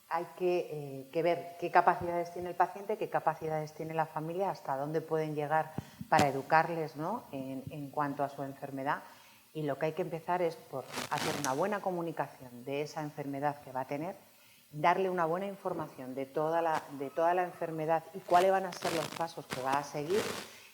hay que ver qué capacidades tiene el paciente, qué capacidades tiene la familia, hasta dónde pueden llegar para educarles, ¿no? en cuanto a su enfermedad. Y lo que hay que empezar es por hacer una buena comunicación de esa enfermedad que va a tener, darle una buena información de toda la enfermedad y cuáles van a ser los pasos que va a seguir.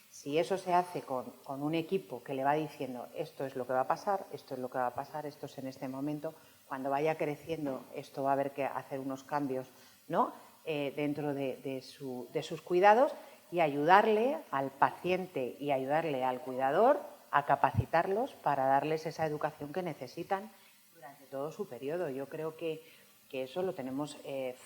Si eso se hace con un equipo que le va diciendo esto es lo que va a pasar, esto es lo que va a pasar, esto es en este momento, cuando vaya creciendo esto va a haber que hacer unos cambios, ¿no? Dentro de sus cuidados y ayudarle al paciente y ayudarle al cuidador a capacitarlos para darles esa educación que necesitan durante todo su periodo. Yo creo que que eso lo tenemos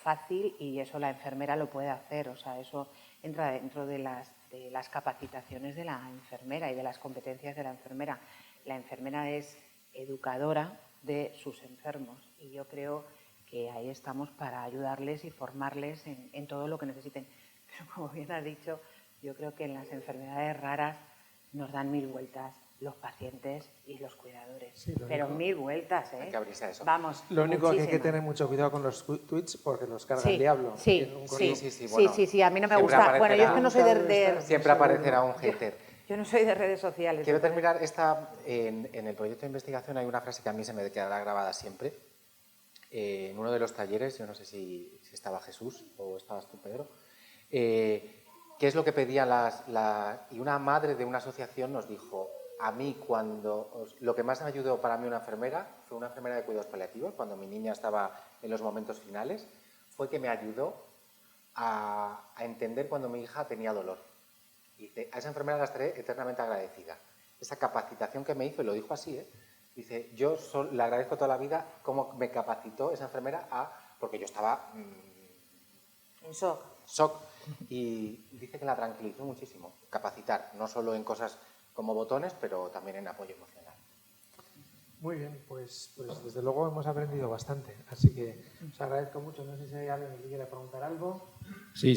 fácil y eso la enfermera lo puede hacer. O sea, eso entra dentro de las capacitaciones de la enfermera y de las competencias de la enfermera. La enfermera es educadora de sus enfermos y yo creo que ahí estamos para ayudarles y formarles en todo lo que necesiten. Pero como bien has dicho, yo creo que en las enfermedades raras nos dan 1000 vueltas los pacientes y los cuidadores. Sí, pero 1000 vueltas, ¿eh? Hay que abrirse a eso. Vamos, Lo único que hay que muchísimas. tener mucho cuidado con los tweets porque los carga Sí, el diablo. sí, Tienen un sí, correo. bueno, sí, a mí no me siempre gusta. Bueno, yo es que no soy aparecerá- Siempre aparecerá un hater. yo no soy de redes sociales. Quiero terminar en el proyecto de investigación hay una frase que a mí se me quedará grabada siempre. En uno de los talleres, yo no sé si estaba Jesús o estabas tú, Pedro, ¿qué es lo que pedían y una madre de una asociación nos dijo, a mí lo que más me ayudó para mí una enfermera, fue una enfermera de cuidados paliativos, cuando mi niña estaba en los momentos finales, fue que me ayudó a entender cuando mi hija tenía dolor. Y dice, a esa enfermera la estaré eternamente agradecida. Esa capacitación que me hizo, y lo dijo así, dice, yo le agradezco toda la vida cómo me capacitó esa enfermera porque yo estaba En shock. shock. Y dice que la tranquilizó muchísimo. Capacitar, no solo en cosas como botones, pero también en apoyo emocional. Muy bien, pues desde luego hemos aprendido bastante. Así que os agradezco mucho. No sé si hay alguien que quiera preguntar algo. Sí.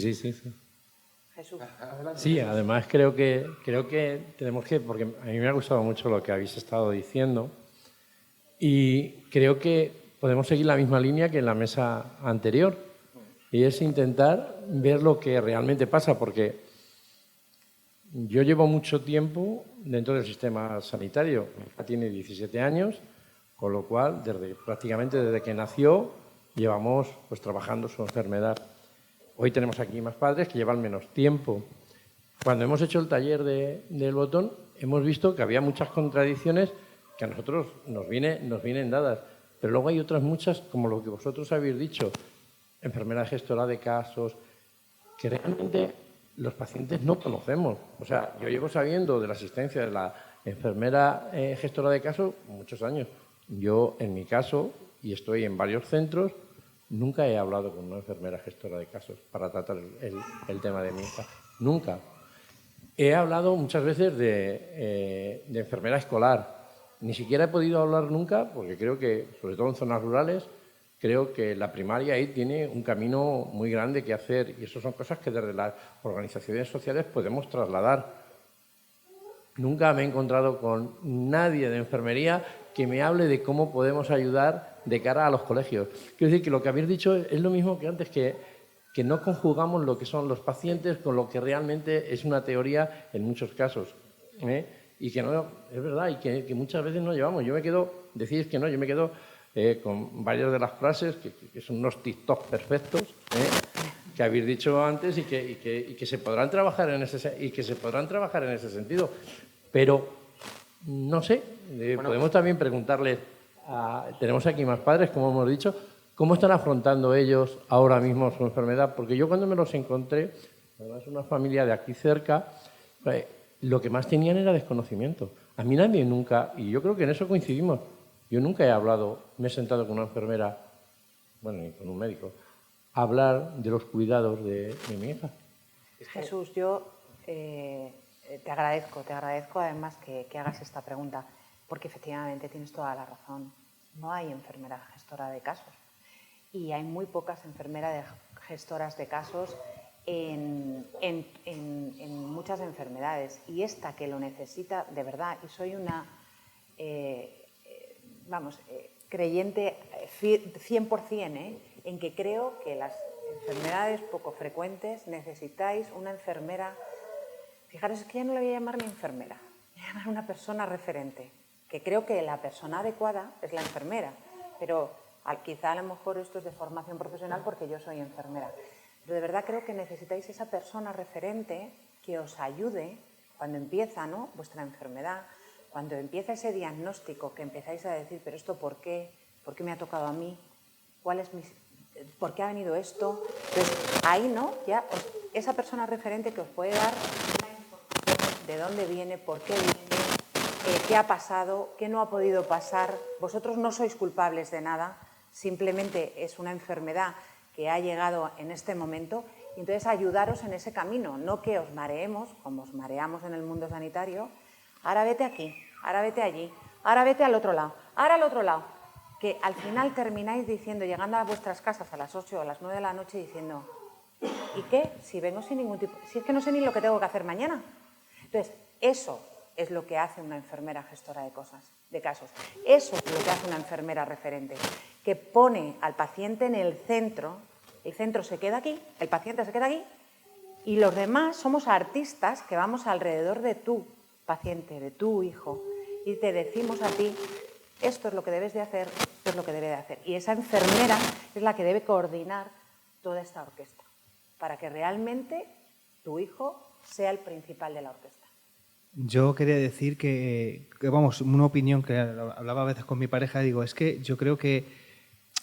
Jesús. Adelante. Sí, además creo que tenemos que, porque a mí me ha gustado mucho lo que habéis estado diciendo y creo que podemos seguir la misma línea que en la mesa anterior y es intentar ver lo que realmente pasa, porque yo llevo mucho tiempo dentro del sistema sanitario. Mi hija tiene 17 años, con lo cual prácticamente desde que nació llevamos pues trabajando su enfermedad. Hoy tenemos aquí más padres que llevan menos tiempo. Cuando hemos hecho el taller del botón, hemos visto que había muchas contradicciones que a nosotros nos vienen dadas. Pero luego hay otras muchas, como lo que vosotros habéis dicho, enfermera gestora de casos, que realmente los pacientes no conocemos. O sea, yo llevo sabiendo de la asistencia de la enfermera gestora de casos muchos años. Yo, en mi caso, y estoy en varios centros, nunca he hablado con una enfermera gestora de casos para tratar el tema de mi hija. Nunca. He hablado muchas veces de enfermera escolar. Ni siquiera he podido hablar nunca, porque creo que, sobre todo en zonas rurales, creo que la primaria ahí tiene un camino muy grande que hacer y eso son cosas que desde las organizaciones sociales podemos trasladar. Nunca me he encontrado con nadie de enfermería que me hable de cómo podemos ayudar de cara a los colegios. Quiero decir que lo que habéis dicho es lo mismo que antes, que no conjugamos lo que son los pacientes con lo que realmente es una teoría en muchos casos. Y que no, es verdad, y que muchas veces no llevamos. Yo me quedo con varias de las frases que son unos TikTok perfectos, que habéis dicho antes y que se podrán trabajar en ese sentido. Pero no sé, podemos también preguntarles, tenemos aquí más padres, como hemos dicho, ¿cómo están afrontando ellos ahora mismo su enfermedad? Porque yo cuando me los encontré, además una familia de aquí cerca, lo que más tenían era desconocimiento. A mí nadie nunca, y yo creo que en eso coincidimos, yo nunca he hablado, me he sentado con una enfermera, bueno, ni con un médico, a hablar de los cuidados de mi hija. Jesús, yo te agradezco además que hagas esta pregunta, porque efectivamente tienes toda la razón. No hay enfermera gestora de casos y hay muy pocas enfermeras gestoras de casos en muchas enfermedades. Y esta que lo necesita de verdad, y soy una creyente 100%, en que creo que las enfermedades poco frecuentes necesitáis una enfermera. Fijaros, es que ya no le voy a llamar ni enfermera, voy a llamar una persona referente, que creo que la persona adecuada es la enfermera, pero quizá a lo mejor esto es de formación profesional porque yo soy enfermera. Pero de verdad creo que necesitáis esa persona referente que os ayude cuando empieza, ¿no?, vuestra enfermedad, cuando empieza ese diagnóstico, que empezáis a decir, pero esto ¿por qué? ¿Por qué me ha tocado a mí? ¿Por qué ha venido esto? Entonces, ahí, ¿no?, ya esa persona referente que os puede dar una información de dónde viene, por qué viene, qué ha pasado, qué no ha podido pasar. Vosotros no sois culpables de nada, simplemente es una enfermedad que ha llegado en este momento y entonces ayudaros en ese camino, no que os mareemos, como os mareamos en el mundo sanitario, ahora vete aquí, ahora vete allí, ahora vete al otro lado, ahora al otro lado, que al final termináis diciendo, llegando a vuestras casas a las 8 o a las 9 de la noche diciendo, ¿y qué? Si vengo sin ningún tipo, si es que no sé ni lo que tengo que hacer mañana. Entonces, eso es lo que hace una enfermera gestora de casos. Eso es lo que hace una enfermera referente, que pone al paciente en el centro se queda aquí, el paciente se queda aquí, y los demás somos artistas que vamos alrededor de tu paciente, de tu hijo, y te decimos a ti, esto es lo que debes de hacer, esto es lo que debe de hacer. Y esa enfermera es la que debe coordinar toda esta orquesta, para que realmente tu hijo sea el principal de la orquesta. Yo quería decir que, vamos, una opinión que hablaba a veces con mi pareja, digo, es que yo creo que,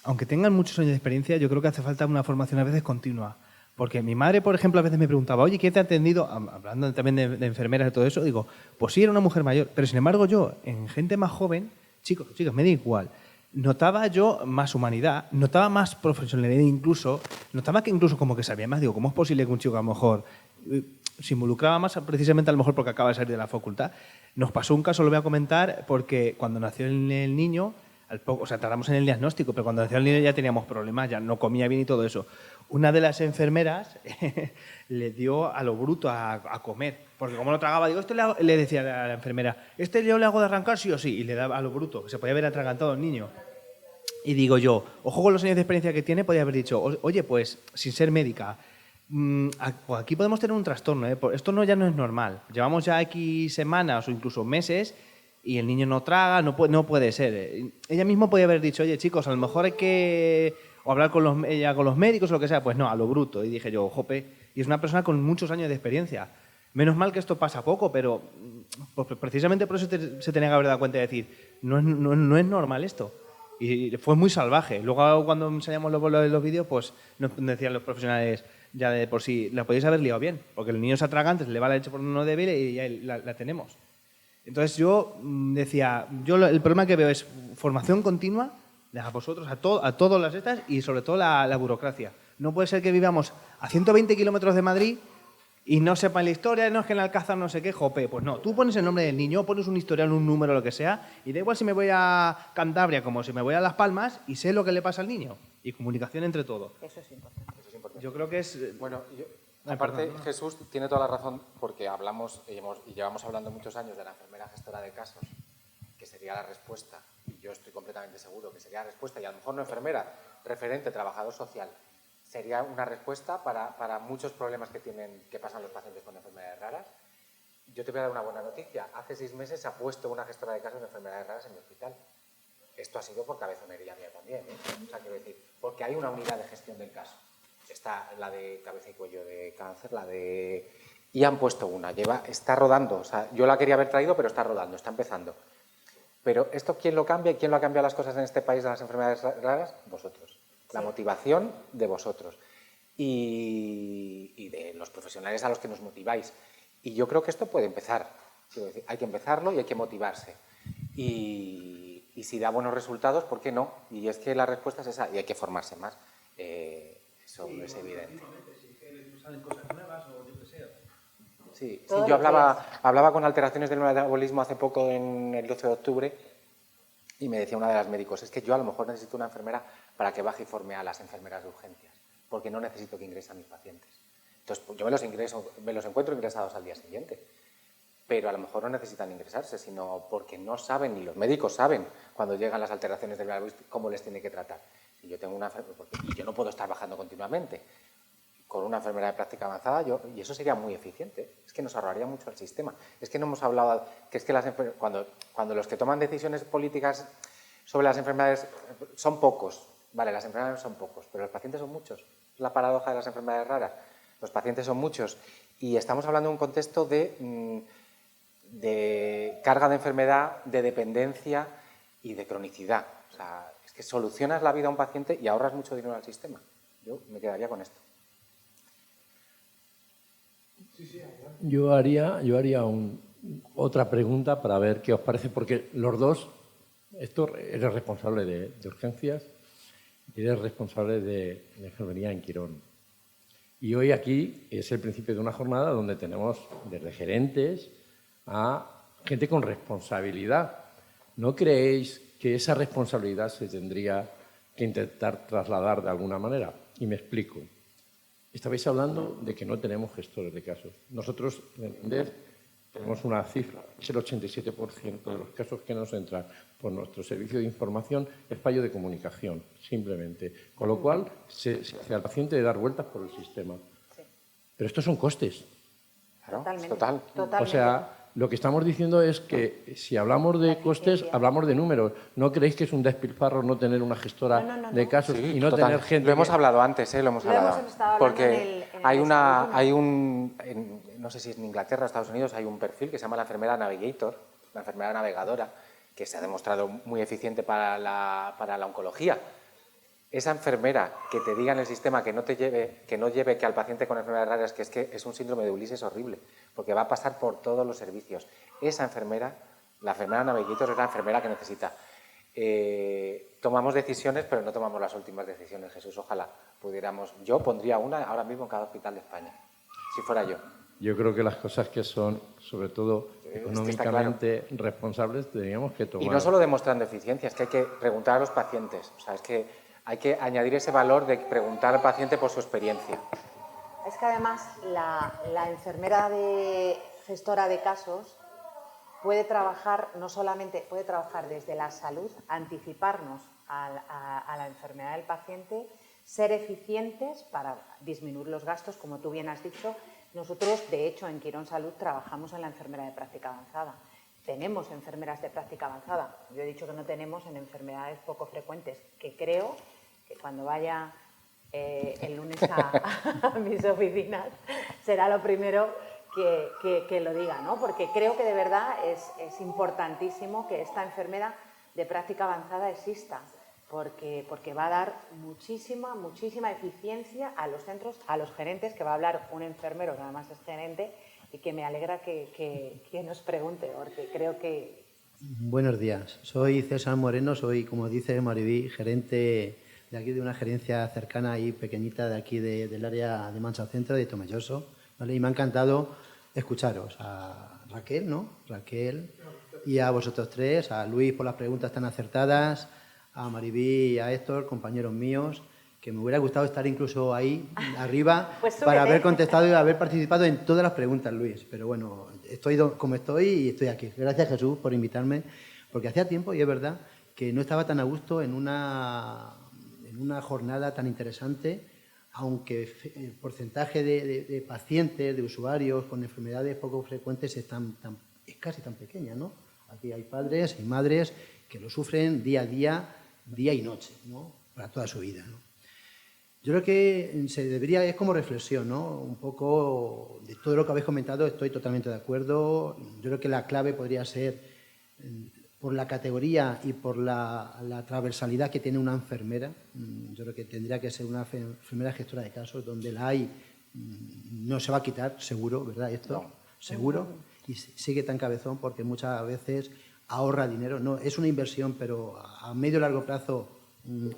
aunque tengan muchos años de experiencia, yo creo que hace falta una formación a veces continua. Porque mi madre, por ejemplo, a veces me preguntaba, oye, ¿quién te ha atendido? Hablando también de enfermeras y todo eso, digo, pues sí, era una mujer mayor. Pero sin embargo yo, en gente más joven, chicos, me da igual, notaba yo más humanidad, notaba más profesionalidad incluso, notaba que incluso como que sabía más, digo, ¿cómo es posible que un chico a lo mejor se involucraba más precisamente a lo mejor porque acaba de salir de la facultad? Nos pasó un caso, lo voy a comentar, porque cuando nació el niño, al poco, o sea, tardamos en el diagnóstico, pero cuando nació el niño ya teníamos problemas, ya no comía bien y todo eso. Una de las enfermeras le dio a lo bruto a comer, porque como no tragaba, digo, le decía a la enfermera, yo le hago de arrancar sí o sí, y le daba a lo bruto, que se podía haber atragantado el niño. Y digo yo, ojo con los años de experiencia que tiene, podía haber dicho, oye, pues, sin ser médica, aquí podemos tener un trastorno, ¿eh? Esto ya no es normal. Llevamos ya X semanas o incluso meses y el niño no traga, no puede ser. Ella misma podía haber dicho, oye, chicos, a lo mejor hay que o hablar con los médicos o lo que sea. Pues no, a lo bruto. Y dije yo, jope, y es una persona con muchos años de experiencia. Menos mal que esto pasa poco, pero pues precisamente por eso se tenía que haber dado cuenta de decir, no es normal esto. Y fue muy salvaje. Luego cuando enseñamos los vídeos, pues nos decían los profesionales ya de por sí, la podéis haber liado bien, porque el niño se atraga antes, le va la leche por uno débil y ya la tenemos. Entonces yo decía, el problema que veo es formación continua a vosotros, a todas las estas y sobre todo la burocracia. No puede ser que vivamos a 120 kilómetros de Madrid y no sepan la historia, no es que en Alcázar no sé qué, jope. Pues no, tú pones el nombre del niño, pones un historial, un número, lo que sea, y da igual si me voy a Cantabria como si me voy a Las Palmas y sé lo que le pasa al niño. Y comunicación entre todo. Eso es importante. Yo creo que es... Bueno, aparte, Jesús tiene toda la razón porque hablamos y llevamos hablando muchos años de la enfermera gestora de casos, que sería la respuesta, y yo estoy completamente seguro que sería la respuesta, y a lo mejor no enfermera, referente, trabajador social, sería una respuesta para muchos problemas que pasan los pacientes con enfermedades raras. Yo te voy a dar una buena noticia. Hace 6 meses se ha puesto una gestora de casos de enfermedades raras en mi hospital. Esto ha sido por cabezonería mía también, ¿eh? O sea, quiero decir, porque hay una unidad de gestión del caso. Está la de cabeza y cuello de cáncer, y han puesto una, está rodando. O sea, yo la quería haber traído, pero está rodando, está empezando. Pero esto, ¿quién lo cambia y quién lo ha cambiado las cosas en este país de las enfermedades raras? Vosotros. La motivación de vosotros y de los profesionales a los que nos motiváis. Y yo creo que esto puede empezar. Quiero decir, hay que empezarlo y hay que motivarse. Y si da buenos resultados, ¿por qué no? Y es que la respuesta es esa, y hay que formarse más. Eso es evidente. Sí, yo hablaba con alteraciones del metabolismo hace poco, en el 12 de octubre, y me decía una de las médicos, es que yo a lo mejor necesito una enfermera para que baje y forme a las enfermeras de urgencias, porque no necesito que ingresen a mis pacientes. Entonces, pues yo me los encuentro ingresados al día siguiente, pero a lo mejor no necesitan ingresarse, sino porque no saben, ni los médicos saben, cuando llegan las alteraciones del metabolismo, cómo les tiene que tratar. Y yo tengo una enfermera, y yo no puedo estar bajando continuamente. Con una enfermera de práctica avanzada, y eso sería muy eficiente. Es que nos ahorraría mucho el sistema. Es que no hemos hablado, que es que cuando los que toman decisiones políticas sobre las enfermedades son pocos, vale, las enfermedades son pocos, pero los pacientes son muchos. Es la paradoja de las enfermedades raras. Los pacientes son muchos y estamos hablando de un contexto de carga de enfermedad, de dependencia y de cronicidad. O sea, es que solucionas la vida a un paciente y ahorras mucho dinero al sistema. Yo me quedaría con esto. Yo haría otra pregunta para ver qué os parece, porque los dos, Héctor, eres responsable de urgencias eres responsable de la enfermería en Quirón. Y hoy aquí es el principio de una jornada donde tenemos desde gerentes a gente con responsabilidad. ¿No creéis que esa responsabilidad se tendría que intentar trasladar de alguna manera? Y me explico. Estabais hablando de que no tenemos gestores de casos. Nosotros, en Entender, tenemos una cifra. Es el 87% de los casos que nos entran por nuestro servicio de información es fallo de comunicación, simplemente. Con lo cual, se hace al paciente de dar vueltas por el sistema. Sí. Pero estos son costes. Claro, Totalmente. total. Totalmente. O sea, lo que estamos diciendo es que si hablamos de costes, hablamos de números. ¿No creéis que es un despilfarro no tener una gestora No. de casos Sí, y no total. tener gente? Lo hemos hablado antes, lo hemos Lo hablado. hemos estado hablando Porque en el hay un, no sé si es en Inglaterra o Estados Unidos, hay un perfil que se llama la enfermera navigator, la enfermera navegadora, que se ha demostrado muy eficiente para la oncología. Esa enfermera que te diga en el sistema que no lleve que al paciente con enfermedades raras, que es un síndrome de Ulises horrible, porque va a pasar por todos los servicios. Esa enfermera, la enfermera navigator, es la enfermera que necesita. Tomamos decisiones, pero no tomamos las últimas decisiones, Jesús. Ojalá pudiéramos. Yo pondría una ahora mismo en cada hospital de España, si fuera yo. Yo creo que las cosas que son, sobre todo económicamente responsables, teníamos que tomar. Y no solo demostrando eficiencia, es que hay que preguntar a los pacientes. O sea, es que hay que añadir ese valor de preguntar al paciente por su experiencia. Es que además la enfermera gestora de casos puede trabajar, no solamente puede trabajar desde la salud, anticiparnos a la enfermedad del paciente, ser eficientes para disminuir los gastos, como tú bien has dicho. Nosotros, de hecho, en Quirón Salud trabajamos en la enfermera de práctica avanzada. Tenemos enfermeras de práctica avanzada. Yo he dicho que no tenemos en enfermedades poco frecuentes, que creo que cuando vaya el lunes a mis oficinas será lo primero que lo diga, ¿no? Porque creo que de verdad es importantísimo que esta enfermera de práctica avanzada exista, porque va a dar muchísima eficiencia a los centros, a los gerentes, que va a hablar un enfermero que además es gerente, y que me alegra que nos pregunte, porque creo que... Buenos días, soy César Moreno, soy, como dice Maribí, gerente de aquí de una gerencia cercana y pequeñita de aquí del área de Mancha Centro, de Tomelloso, ¿vale? Y me ha encantado escucharos, a Raquel, ¿no? Raquel, y a vosotros tres, a Luis por las preguntas tan acertadas, a Maribí y a Héctor, compañeros míos, que me hubiera gustado estar incluso ahí arriba Pues para haber contestado y haber participado en todas las preguntas, Luis. Pero bueno, estoy como estoy y estoy aquí. Gracias, Jesús, por invitarme, porque hacía tiempo, y es verdad, que no estaba tan a gusto en una jornada tan interesante, aunque el porcentaje de pacientes, de usuarios con enfermedades poco frecuentes es casi tan pequeña, ¿no? Aquí hay padres y madres que lo sufren día a día y noche, ¿no? Para toda su vida, ¿no? Yo creo que es como reflexión, ¿no? Un poco de todo lo que habéis comentado, estoy totalmente de acuerdo. Yo creo que la clave podría ser, por la categoría y por la transversalidad que tiene una enfermera, yo creo que tendría que ser una enfermera gestora de casos, donde la hay, no se va a quitar, seguro, ¿verdad? Esto, no. Seguro, y sigue tan cabezón porque muchas veces ahorra dinero. No, es una inversión, pero a medio y largo plazo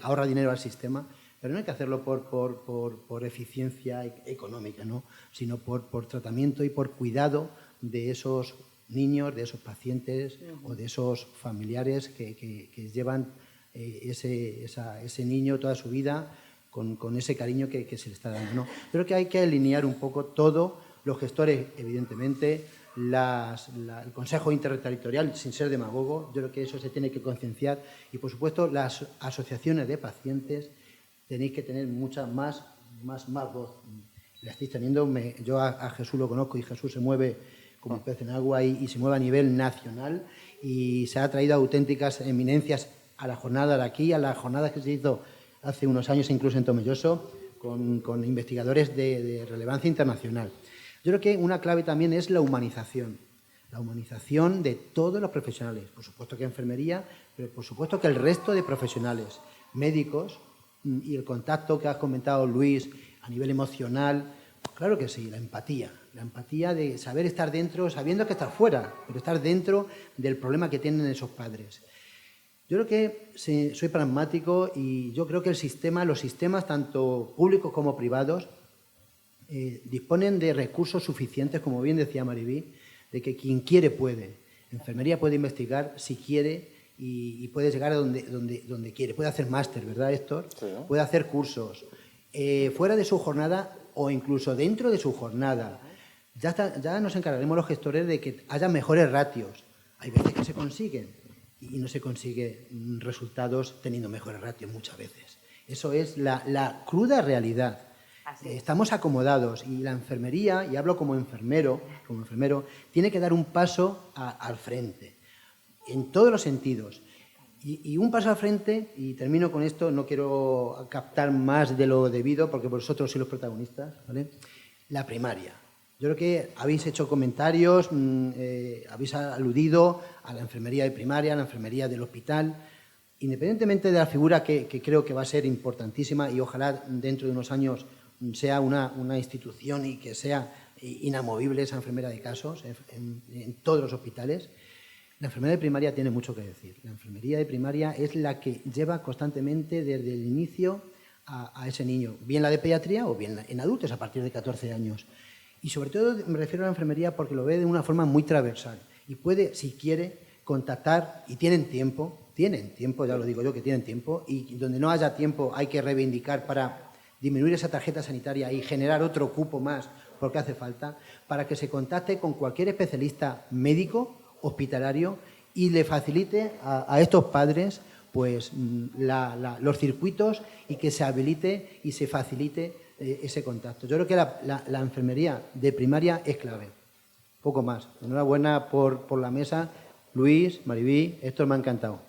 ahorra dinero al sistema. Pero no hay que hacerlo por eficiencia económica, ¿no? Sino por tratamiento y por cuidado de esos niños, de esos pacientes o de esos familiares que llevan ese niño toda su vida con ese cariño que se le está dando, ¿no? Creo que hay que alinear un poco todo, los gestores, evidentemente, el Consejo Interterritorial, sin ser demagogo, yo creo que eso se tiene que concienciar, y, por supuesto, las asociaciones de pacientes. Tenéis que tener mucha más voz. La estáis teniendo. Yo a Jesús lo conozco y Jesús se mueve como pez en agua y se mueve a nivel nacional, y se ha traído auténticas eminencias a la jornada de aquí, a la jornada que se hizo hace unos años incluso en Tomelloso, con investigadores de relevancia internacional. Yo creo que una clave también es la humanización de todos los profesionales. Por supuesto que enfermería, pero por supuesto que el resto de profesionales, médicos, y el contacto que has comentado, Luis, a nivel emocional. Claro que sí, la empatía de saber estar dentro, sabiendo que estar fuera, pero estar dentro del problema que tienen esos padres. Yo creo que soy pragmático y yo creo que los sistemas tanto públicos como privados, disponen de recursos suficientes, como bien decía Maribí, de que quien quiere puede. Enfermería puede investigar si quiere y puede llegar a donde quiere. Puede hacer máster, ¿verdad, Héctor? Sí. Puede hacer cursos. Fuera de su jornada o incluso dentro de su jornada. Ya nos encargaremos los gestores de que haya mejores ratios. Hay veces que se consiguen y no se consigue resultados teniendo mejores ratios muchas veces. Eso es la cruda realidad. Estamos acomodados y la enfermería, y hablo como enfermero, tiene que dar un paso al frente, en todos los sentidos. Y un paso al frente, y termino con esto, no quiero captar más de lo debido, porque vosotros sois los protagonistas, ¿vale? La primaria. Yo creo que habéis hecho comentarios, habéis aludido a la enfermería de primaria, a la enfermería del hospital, independientemente de la figura que creo que va a ser importantísima y ojalá dentro de unos años sea una institución y que sea inamovible esa enfermera de casos en todos los hospitales. La enfermería de primaria tiene mucho que decir. La enfermería de primaria es la que lleva constantemente desde el inicio a ese niño, bien la de pediatría o bien en adultos a partir de 14 años. Y sobre todo me refiero a la enfermería porque lo ve de una forma muy transversal y puede, si quiere, contactar, y tienen tiempo, ya lo digo yo que tienen tiempo, y donde no haya tiempo hay que reivindicar para disminuir esa tarjeta sanitaria y generar otro cupo más porque hace falta, para que se contacte con cualquier especialista médico, hospitalario, y le facilite a estos padres pues los circuitos y que se habilite y se facilite ese contacto. Yo creo que la enfermería de primaria es clave. Poco más. Enhorabuena por la mesa. Luis, Maribí, Héctor, me ha encantado.